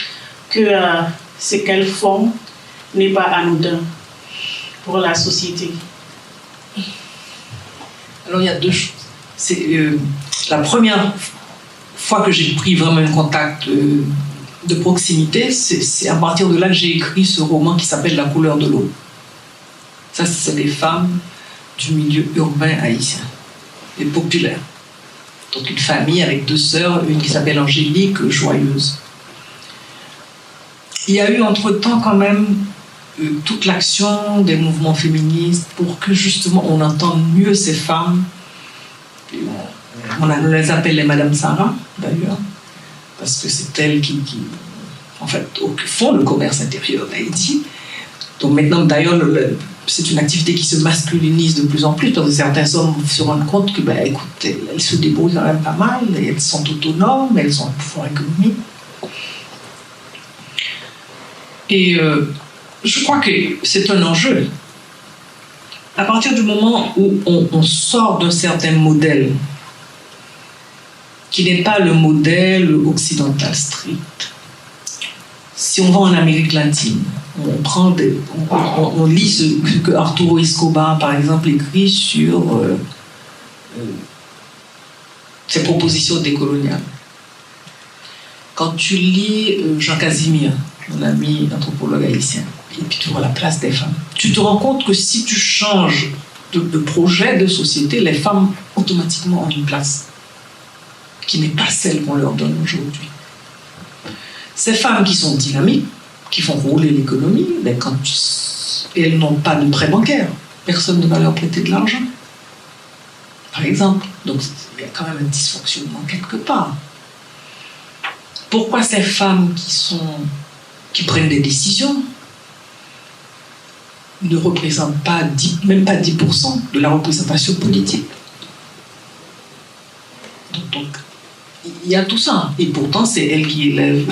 que ce qu'elles font n'est pas anodin pour la société? Alors il y a deux choses. C'est la première fois que j'ai pris vraiment un contact de proximité, c'est à partir de là que j'ai écrit ce roman qui s'appelle La couleur de l'eau. Ça, c'est des femmes du milieu urbain haïtien et populaire. Donc une famille avec 2 sœurs, une qui s'appelle Angélique, joyeuse. Il y a eu entre-temps quand même toute l'action des mouvements féministes pour que justement on entende mieux ces femmes. On les appelle les Madame Sarah d'ailleurs, parce que c'est elles qui en fait, font le commerce intérieur d'Haïti. Donc maintenant d'ailleurs c'est une activité qui se masculinise de plus en plus, parce que certains hommes se rendent compte que écoute, elles se débrouillent quand même pas mal, elles sont autonomes, elles ont un pouvoir économique. Et je crois que c'est un enjeu. À partir du moment où on sort d'un certain modèle, qui n'est pas le modèle occidental strict. Si on va en Amérique latine, on lit ce que Arturo Escobar, par exemple, écrit sur ses propositions décoloniales. Quand tu lis Jean Casimir, mon ami anthropologue haïtien, et puis tu vois la place des femmes, tu te rends compte que si tu changes de projet de société, les femmes automatiquement ont une place qui n'est pas celle qu'on leur donne aujourd'hui. Ces femmes qui sont dynamiques, qui font rouler l'économie, elles n'ont pas de prêt bancaire. Personne ne va leur prêter de l'argent, par exemple. Donc il y a quand même un dysfonctionnement quelque part. Pourquoi ces femmes qui prennent des décisions ne représentent pas même pas 10% de la représentation politique? Donc il y a tout ça. Et pourtant, c'est elle qui élève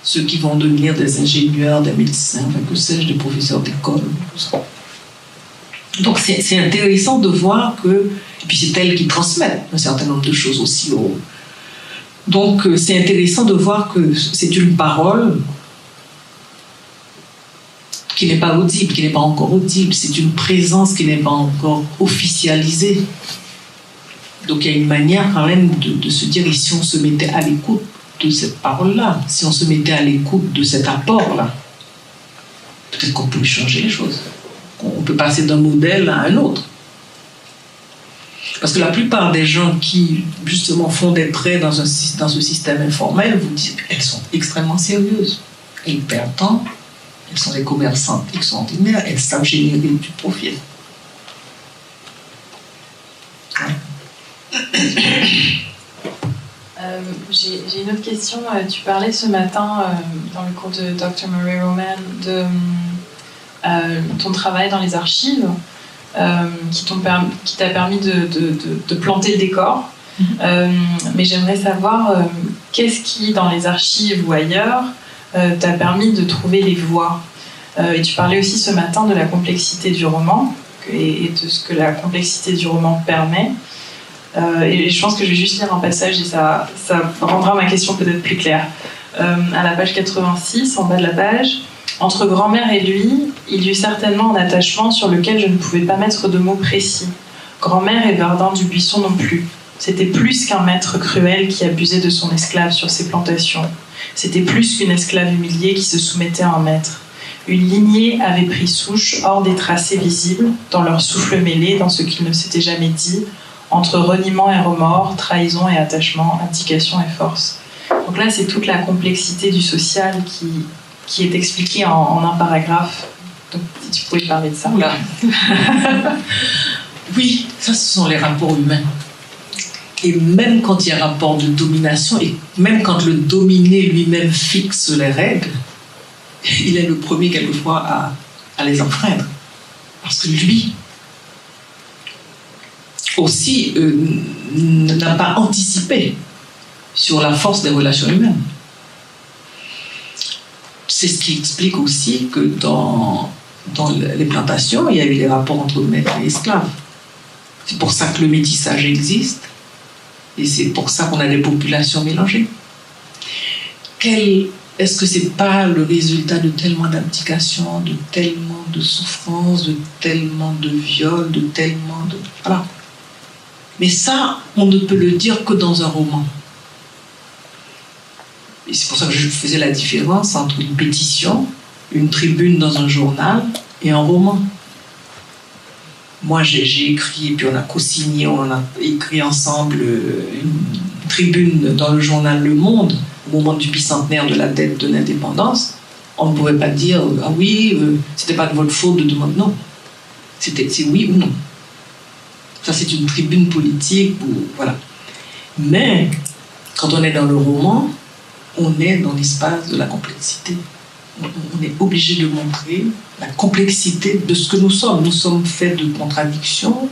ceux qui vont devenir des ingénieurs, des médecins, enfin, que sais-je, des professeurs d'école, tout ça. Donc c'est intéressant de voir que, et puis c'est elle qui transmet un certain nombre de choses aussi. Donc c'est intéressant de voir que c'est une parole qui n'est pas audible, qui n'est pas encore audible, c'est une présence qui n'est pas encore officialisée. Donc il y a une manière quand même de se dire, et si on se mettait à l'écoute de cette parole-là, si on se mettait à l'écoute de cet apport-là, peut-être qu'on peut changer les choses. On peut passer d'un modèle à un autre. Parce que la plupart des gens qui, justement, font des prêts dans ce système informel, vous dites, elles sont extrêmement sérieuses. Elles perdent temps, elles sont des commerçantes extraordinaires, elles savent générer du profit. J'ai une autre question. Tu parlais ce matin, dans le cours de Dr. Murray Roman, de ton travail dans les archives, qui t'a permis de planter le décor. Mais j'aimerais savoir qu'est-ce qui, dans les archives ou ailleurs, t'a permis de trouver les voix. Et tu parlais aussi ce matin de la complexité du roman et de ce que la complexité du roman permet. Et je pense que je vais juste lire un passage et ça rendra ma question peut-être plus claire. À la page 86, en bas de la page, « Entre grand-mère et lui, il y eut certainement un attachement sur lequel je ne pouvais pas mettre de mots précis. Grand-mère et Verdun du Buisson non plus. C'était plus qu'un maître cruel qui abusait de son esclave sur ses plantations. C'était plus qu'une esclave humiliée qui se soumettait à un maître. Une lignée avait pris souche hors des tracés visibles, dans leur souffle mêlé, dans ce qu'il ne s'était jamais dit, entre reniement et remords, trahison et attachement, indication et force. » Donc là, c'est toute la complexité du social qui est expliquée en un paragraphe. Donc si tu pouvais parler de ça. Oula. Oui, ça, ce sont les rapports humains. Et même quand il y a un rapport de domination, et même quand le dominé lui-même fixe les règles, il est le premier quelquefois à les enfreindre. Parce que lui aussi n'a pas anticipé sur la force des relations humaines. C'est ce qui explique aussi que dans les plantations, il y a eu des rapports entre maîtres et esclaves. C'est pour ça que le métissage existe et c'est pour ça qu'on a des populations mélangées. Est-ce que c'est pas le résultat de tellement d'abdication, de tellement de souffrance, de tellement de viols, de tellement de... Voilà. Mais ça, on ne peut le dire que dans un roman. Et c'est pour ça que je faisais la différence entre une pétition, une tribune dans un journal et un roman. Moi, j'ai écrit, et puis on a co-signé, on a écrit ensemble une tribune dans le journal Le Monde, au moment du bicentenaire de la dette de l'indépendance. On ne pouvait pas dire « Ah oui, c'était pas de votre faute de demander. » Non. C'est oui ou non. Ça, c'est une tribune politique, voilà. Mais, quand on est dans le roman, on est dans l'espace de la complexité. On est obligé de montrer la complexité de ce que nous sommes. Nous sommes faits de contradictions,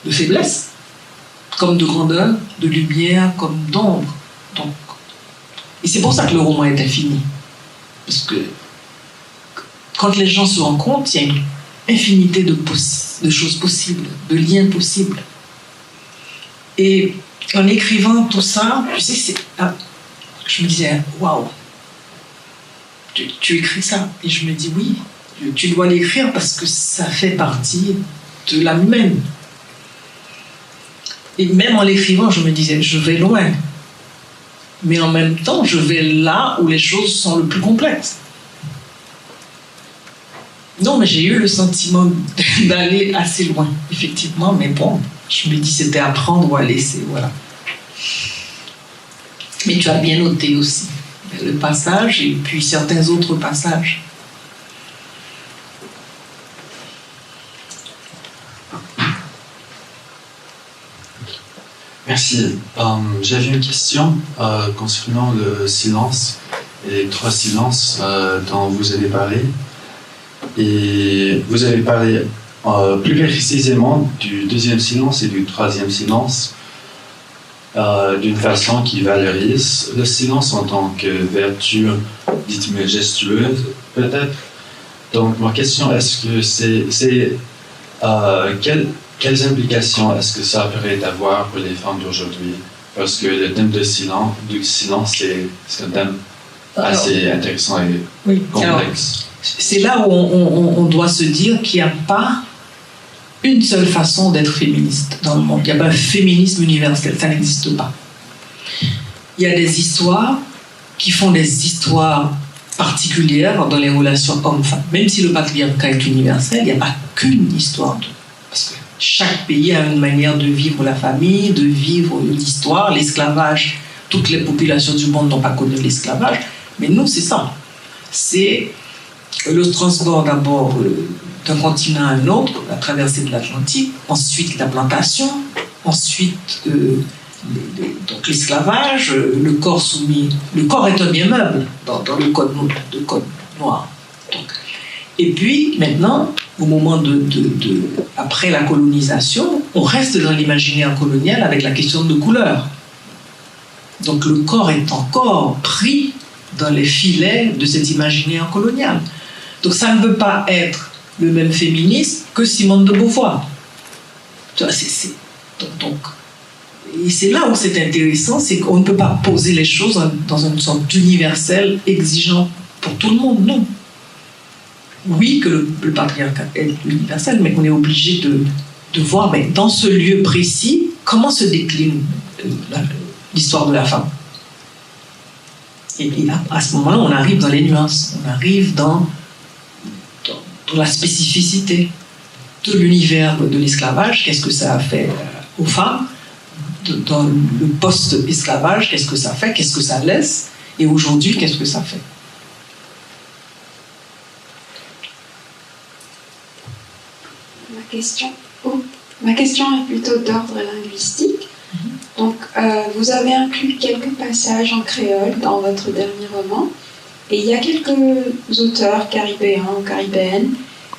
de faiblesses, comme de grandeur, de lumière, comme d'ombre. Et c'est pour ça que le roman est infini. Parce que quand les gens se rendent compte, il y a une infinité de choses possibles, de liens possibles. Et en écrivant tout ça, tu sais, je me disais, waouh, tu écris ça. Et je me dis, oui, tu dois l'écrire parce que ça fait partie de l'âme humaine. Et même en l'écrivant, je me disais, je vais loin. Mais en même temps, je vais là où les choses sont le plus complexes. Non, mais j'ai eu le sentiment d'aller assez loin, effectivement, mais bon, je me dis c'était à prendre ou à laisser, voilà. Mais tu as bien noté aussi le passage et puis certains autres passages. Merci. J'avais une question concernant le silence et les 3 silences dont vous avez parlé. Et vous avez parlé plus précisément du 2e silence et du 3e silence. d'une façon qui valorise le silence en tant que vertu, dite majestueuse, peut-être. Donc, ma question, est-ce que quelles implications est-ce que ça pourrait avoir pour les femmes d'aujourd'hui? Parce que le thème du silence, c'est un thème assez intéressant et complexe. C'est là où on doit se dire qu'il n'y a pas une seule façon d'être féministe dans le monde. Il n'y a pas un féminisme universel, ça n'existe pas. Il y a des histoires qui font des histoires particulières dans les relations hommes-femmes. Même si le patriarcat est universel, il n'y a pas qu'une histoire. Parce que chaque pays a une manière de vivre la famille, de vivre l'histoire, l'esclavage. Toutes les populations du monde n'ont pas connu l'esclavage, mais nous, c'est ça. C'est le transport d'abord d'un continent à un autre, la traversée de l'Atlantique, ensuite la plantation, ensuite donc l'esclavage, le corps soumis. Le corps est un bien meuble dans le code noir. Donc, et puis maintenant, au moment après la colonisation, on reste dans l'imaginaire colonial avec la question de couleur. Donc le corps est encore pris dans les filets de cet imaginaire colonial. Donc ça ne peut pas être le même féminisme que Simone de Beauvoir. Et c'est là où c'est intéressant, c'est qu'on ne peut pas poser les choses dans une sorte d'universel exigeant pour tout le monde, non. Oui, que le patriarcat est universel, mais on est obligé de voir, mais dans ce lieu précis, comment se décline l'histoire de la femme. Et à ce moment-là, on arrive dans les nuances, on arrive dans la spécificité de l'univers de l'esclavage. Qu'est-ce que ça a fait aux femmes dans le post-esclavage? Qu'est-ce que ça fait? Qu'est-ce que ça laisse? Et aujourd'hui, qu'est-ce que ça fait? Ma question est plutôt d'ordre linguistique. Donc, vous avez inclus quelques passages en créole dans votre dernier roman, et il y a quelques auteurs caribéens ou caribéennes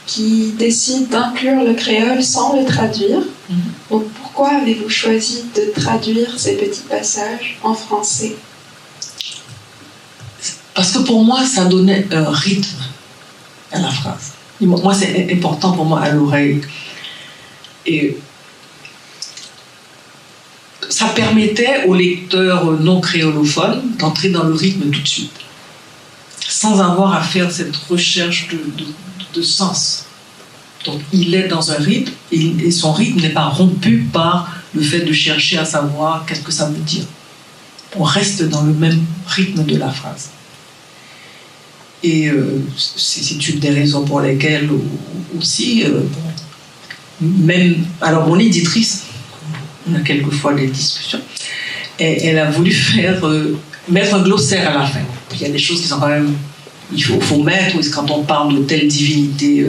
qui décident d'inclure le créole sans le traduire. Donc, pourquoi avez-vous choisi de traduire ces petits passages en français? Parce que pour moi, ça donnait un rythme à la phrase. Moi, c'est important pour moi à l'oreille. Et ça permettait aux lecteurs non créolophones d'entrer dans le rythme tout de suite, sans avoir à faire cette recherche de sens. Donc il est dans un rythme, et son rythme n'est pas rompu par le fait de chercher à savoir qu'est-ce que ça veut dire. On reste dans le même rythme de la phrase. Et c'est une des raisons pour lesquelles aussi, même, alors mon éditrice, on a quelquefois des discussions, et elle a voulu mettre un glossaire à la fin. Il y a des choses qui sont quand même, il faut mettre, quand on parle de telle divinité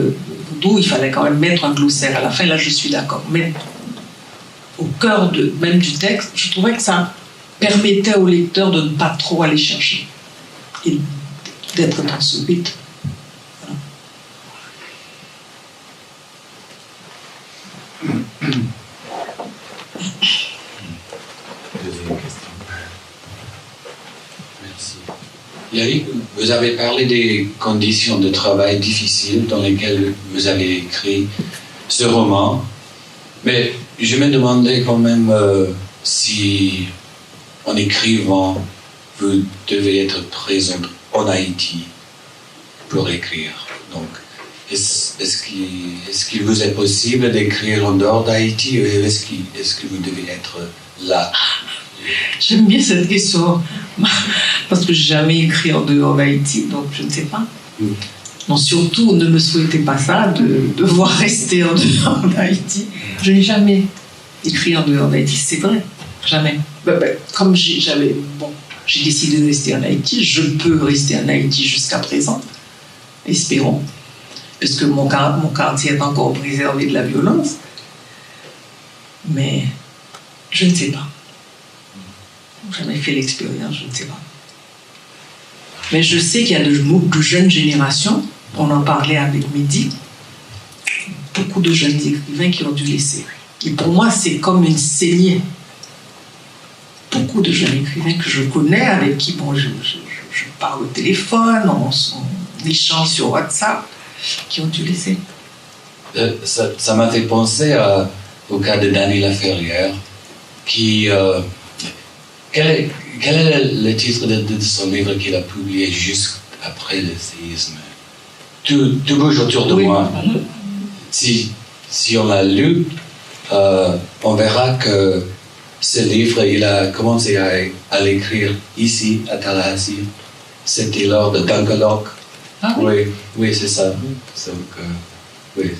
vaudou, il fallait quand même mettre un glossaire à la fin. Là, je suis d'accord. Mais au cœur même du texte, je trouvais que ça permettait au lecteur de ne pas trop aller chercher et d'être dans ce rythme. Merci. Yannick, vous avez parlé des conditions de travail difficiles dans lesquelles vous avez écrit ce roman, mais je me demandais quand même si, en écrivant, vous devez être présent en Haïti pour écrire. Donc, est-ce qu'il vous est possible d'écrire en dehors d'Haïti, ou est-ce que vous devez être là? J'aime bien cette question, parce que je n'ai jamais écrit en dehors d'Haïti, donc je ne sais pas. Non, surtout, ne me souhaitez pas ça, de devoir rester en dehors d'Haïti. Je n'ai jamais écrit en dehors d'Haïti, c'est vrai, jamais. Comme j'ai décidé de rester en Haïti, je peux rester en Haïti jusqu'à présent, espérons, puisque mon quartier est encore préservé de la violence. Mais je ne sais pas. Je n'ai jamais fait l'expérience, je ne sais pas. Mais je sais qu'il y a de jeunes générations, on en parlait avec Mehdi, beaucoup de jeunes écrivains qui ont dû laisser. Et pour moi, c'est comme une saignée. beaucoup de jeunes écrivains que je connais, avec qui je parle au téléphone, on échange sur WhatsApp, qui ont dû laisser. Ça m'a fait penser au cas de Dany Laferrière, qui... quel est le titre de son livre qu'il a publié juste après le séisme? Tout bouge autour de moi. Si on l'a lu, on verra que ce livre, il a commencé à l'écrire ici, à Tallahassee. C'était lors de Dunkalok. Ah oui? Oui, c'est ça. Donc, oui.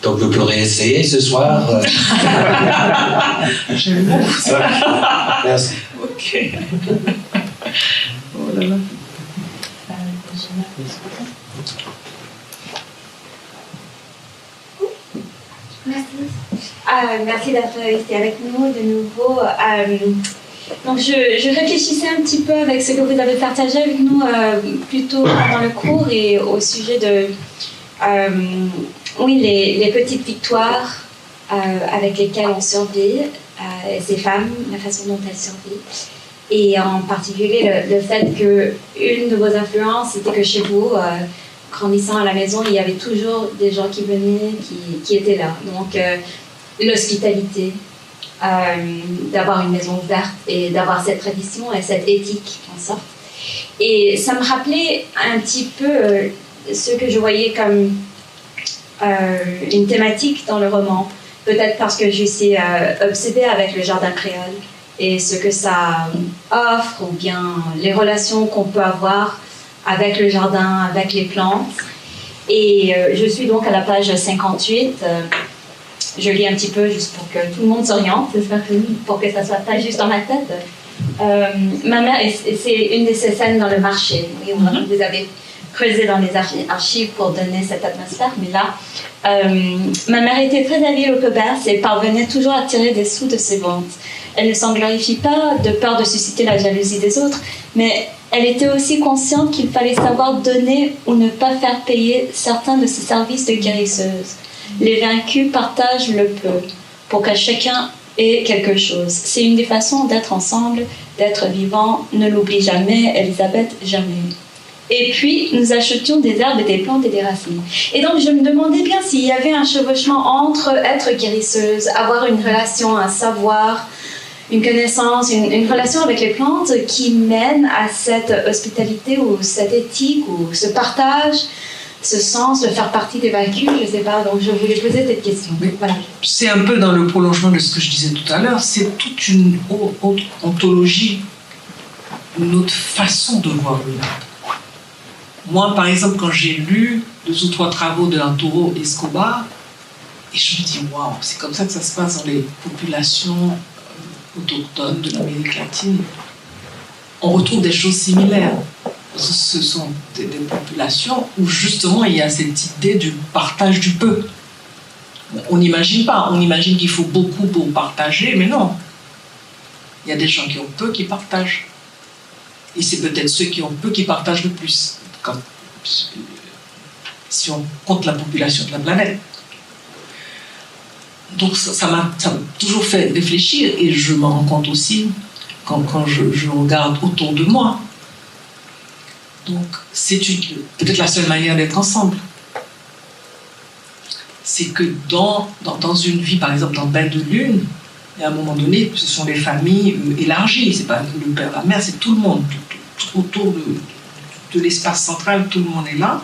Donc, vous pourrez essayer ce soir. J'aime beaucoup ça. Merci. Ok. Oh là là. Merci d'être ici avec nous de nouveau. Donc je réfléchissais un petit peu avec ce que vous avez partagé avec nous plus tôt dans le cours et au sujet de les petites victoires avec lesquelles on survit, ces femmes, la façon dont elles survivent. Et en particulier le fait qu'une de vos influences, c'était que chez vous, grandissant à la maison, il y avait toujours des gens qui venaient, qui étaient là. Donc l'hospitalité, d'avoir une maison ouverte et d'avoir cette tradition et cette éthique en sorte. Et ça me rappelait un petit peu ce que je voyais comme une thématique dans le roman. Peut-être parce que je suis obsédée avec le jardin créole et ce que ça offre, ou bien les relations qu'on peut avoir avec le jardin, avec les plantes. Et je suis donc à la page 58. Je lis un petit peu juste pour que tout le monde s'oriente, pour que ça soit pas juste dans ma tête. Ma mère, c'est une de ces scènes dans le marché. Oui, vous avez creusé dans les archives pour donner cette atmosphère, mais là, ma mère était très habile au commerce et parvenait toujours à tirer des sous de ses ventes. Elle ne s'en glorifie pas de peur de susciter la jalousie des autres, mais elle était aussi consciente qu'il fallait savoir donner ou ne pas faire payer certains de ses services de guérisseuse. Les vaincus partagent le peu pour que chacun ait quelque chose. C'est une des façons d'être ensemble, d'être vivant. Ne l'oublie jamais, Elisabeth, jamais. Et puis, nous achetions des herbes et des plantes et des racines. Et donc, je me demandais bien s'il y avait un chevauchement entre être guérisseuse, avoir une relation, un savoir, une connaissance, une relation avec les plantes qui mène à cette hospitalité ou cette éthique ou ce partage, ce sens de faire partie des vaincus, je ne sais pas. Donc, je voulais poser cette question. Oui. Voilà. C'est un peu dans le prolongement de ce que je disais tout à l'heure. C'est toute une autre ontologie, une autre façon de voir le monde. Moi, par exemple, quand j'ai lu 2 ou 3 travaux de Arturo Escobar, et je me dis, waouh, c'est comme ça que ça se passe dans les populations autochtones de l'Amérique latine. On retrouve des choses similaires. Ce sont des populations où justement il y a cette idée du partage du peu. On n'imagine pas, on imagine qu'il faut beaucoup pour partager, mais non. Il y a des gens qui ont peu qui partagent. Et c'est peut-être ceux qui ont peu qui partagent le plus, si on compte la population de la planète. Donc ça m'a toujours fait réfléchir, et je m'en rends compte aussi quand je regarde autour de moi. Donc c'est peut-être la seule manière d'être ensemble. C'est que dans une vie, par exemple dans Bain de Lune, et à un moment donné, ce sont des familles élargies, c'est pas le père, la mère, c'est tout le monde, tout autour de l'espace central, tout le monde est là.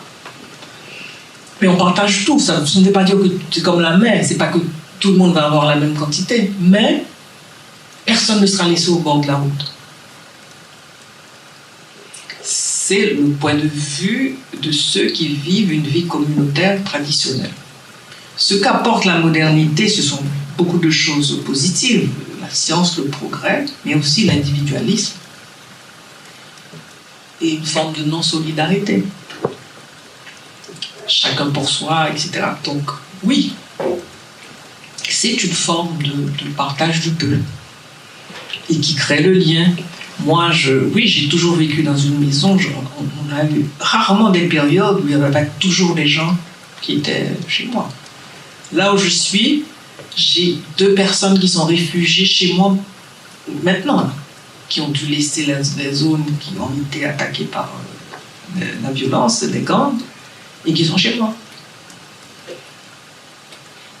Mais on partage tout, ça ne veut pas dire que c'est comme la mer, c'est pas que tout le monde va avoir la même quantité, mais personne ne sera laissé au bord de la route. C'est le point de vue de ceux qui vivent une vie communautaire traditionnelle. Ce qu'apporte la modernité, ce sont beaucoup de choses positives, la science, le progrès, mais aussi l'individualisme et une forme de non-solidarité. Chacun pour soi, etc. Donc, oui, c'est une forme de partage du peu et qui crée le lien. Moi, j'ai toujours vécu dans une maison, on a eu rarement des périodes où il n'y avait pas toujours des gens qui étaient chez moi. Là où je suis, j'ai 2 personnes qui sont réfugiées chez moi maintenant. qui ont dû laisser les zones qui ont été attaquées par la violence des gangs et qui sont chez moi.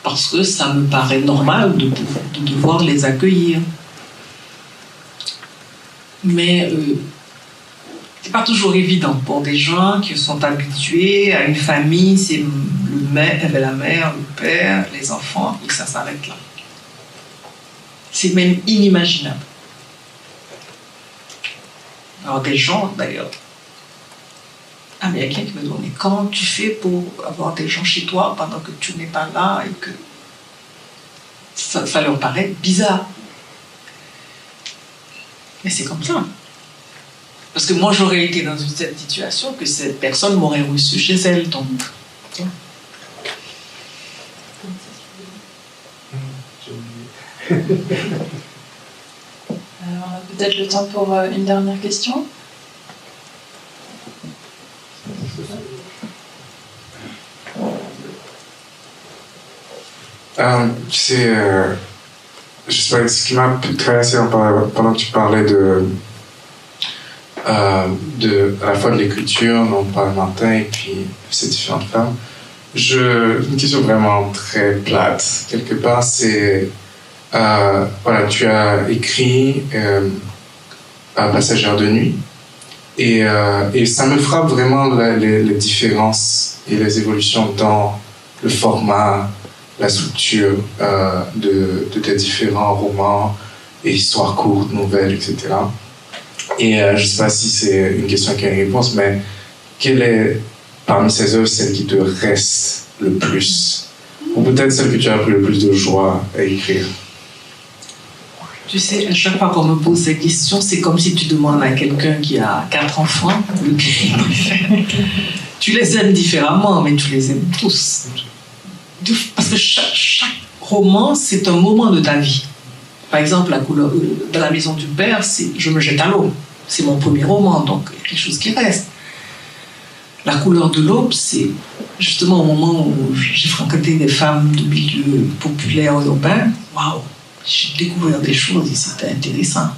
Parce que ça me paraît normal de devoir les accueillir. Mais c'est pas toujours évident pour des gens qui sont habitués à une famille, c'est la mère, le père, les enfants, et que ça s'arrête là. C'est même inimaginable. Alors des gens d'ailleurs, mais il y a quelqu'un qui me demande, mais comment tu fais pour avoir des gens chez toi pendant que tu n'es pas là et que ça leur paraît bizarre. Mais c'est comme ça. Parce que moi, j'aurais été dans cette situation que cette personne m'aurait reçu chez elle. Donc. Alors, on a peut-être le temps pour une dernière question. Tu sais, je sais pas, ce qui m'a traversé pendant que tu parlais à la fois de l'écriture dont parle Martin et puis ces différentes femmes, une question vraiment très plate. Quelque part, c'est voilà, tu as écrit Passagère de nuit et ça me frappe vraiment les différences et les évolutions dans le format, la structure de tes différents romans et histoires courtes, nouvelles, etc. Et je ne sais pas si c'est une question qui a une réponse, mais quelle est parmi ces œuvres celle qui te reste le plus? Ou peut-être celle que tu as pris le plus de joie à écrire? Tu sais, à chaque fois qu'on me pose ces questions, c'est comme si tu demandes à quelqu'un qui a 4 enfants, tu les aimes différemment, mais tu les aimes tous. Parce que chaque roman, c'est un moment de ta vie. Par exemple, La couleur de la maison du père, c'est Je me jette à l'eau. C'est mon premier roman, donc il y a quelque chose qui reste. La couleur de l'aube, c'est justement au moment où j'ai fréquenté des femmes de milieux populaires urbains. Waouh, j'ai découvert des choses et c'était intéressant.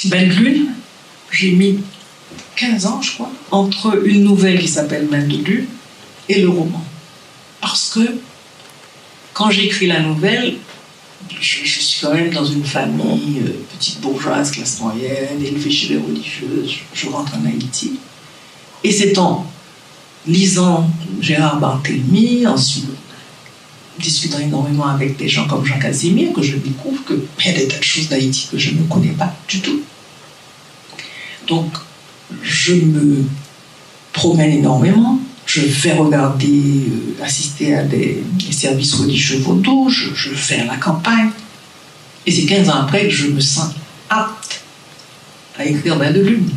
Belle Lune, j'ai mis 15 ans, je crois, entre une nouvelle qui s'appelle Main de Lune et le roman. Parce que quand j'écris la nouvelle, je suis quand même dans une famille petite bourgeoise, classe moyenne, élevée chez les religieuses, je rentre en Haïti. Et c'est en lisant Gérard Barthélemy, ensuite discutant énormément avec des gens comme Jean Casimir, que je découvre qu'il y a des tas de choses d'Haïti que je ne connais pas du tout. Donc, je me promène énormément. Je vais regarder, assister à des services religieux vaudous, je fais à la campagne. Et c'est 15 ans après que je me sens apte à écrire Main de Lune.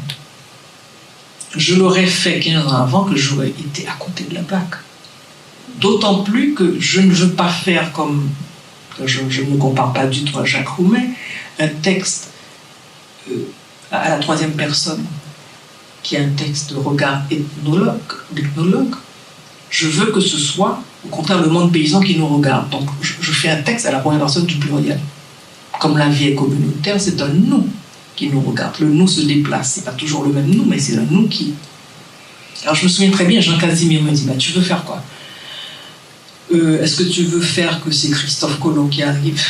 Je l'aurais fait 15 ans avant que j'aurais été à côté de la plaque. D'autant plus que je ne veux pas faire comme, je ne me compare pas du tout à Jacques Roumet, un texte à la troisième personne, qui est un texte de regard d'ethnologue. Je veux que ce soit, au contraire, le monde paysan qui nous regarde. Donc, je fais un texte à la première personne du pluriel. Comme la vie est communautaire, c'est un nous qui nous regarde. Le nous se déplace. C'est pas toujours le même nous, mais c'est un nous qui... Alors, je me souviens très bien, Jean Casimir me dit, tu veux faire quoi? Est-ce que tu veux faire que c'est Christophe Colomb qui arrive?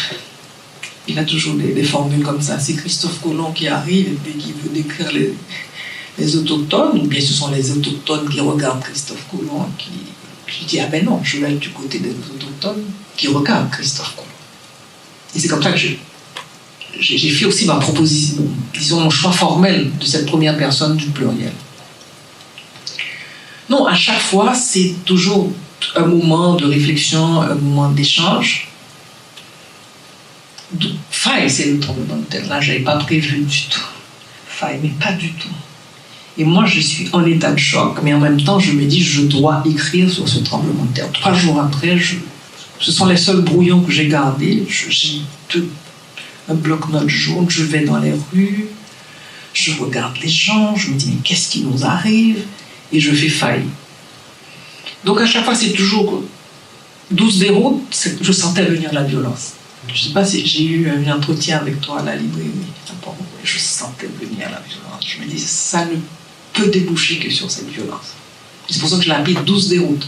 Il a toujours des formules comme ça. C'est Christophe Colomb qui arrive et puis qui veut décrire les autochtones, ou bien ce sont les autochtones qui regardent Christophe Colomb, je dis, ben non, je vais être du côté des autochtones qui regardent Christophe Colomb. Et c'est comme ça que j'ai fait aussi ma proposition, disons mon choix formel de cette première personne du pluriel. Non, à chaque fois, c'est toujours un moment de réflexion, un moment d'échange. Faille, c'est le tremblement de terre. Là, je n'avais pas prévu du tout. Faille, mais pas du tout. Et moi, je suis en état de choc, mais en même temps, je me dis, je dois écrire sur ce tremblement de terre. 3 jours après, ce sont les seuls brouillons que j'ai gardés. J'ai un bloc-notes jaune, je vais dans les rues, je regarde les gens, je me dis, mais qu'est-ce qui nous arrive? Et je fais faille. Donc, à chaque fois, c'est toujours 12-0, je sentais venir la violence. Je ne sais pas si j'ai eu un entretien avec toi à la librairie, je sentais venir la violence. Je me dis, ça ne peut déboucher que sur cette violence. C'est pour ça que je l'appelle douce déroute.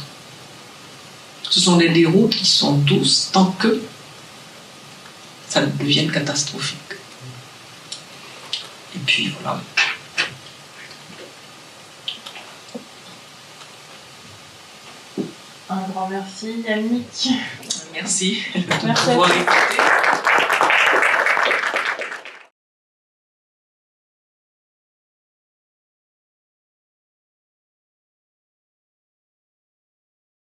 Ce sont des déroutes qui sont douces tant que ça ne devienne catastrophique. Et puis voilà. Un grand merci, Yannick. Merci de Merci. pouvoir écouter.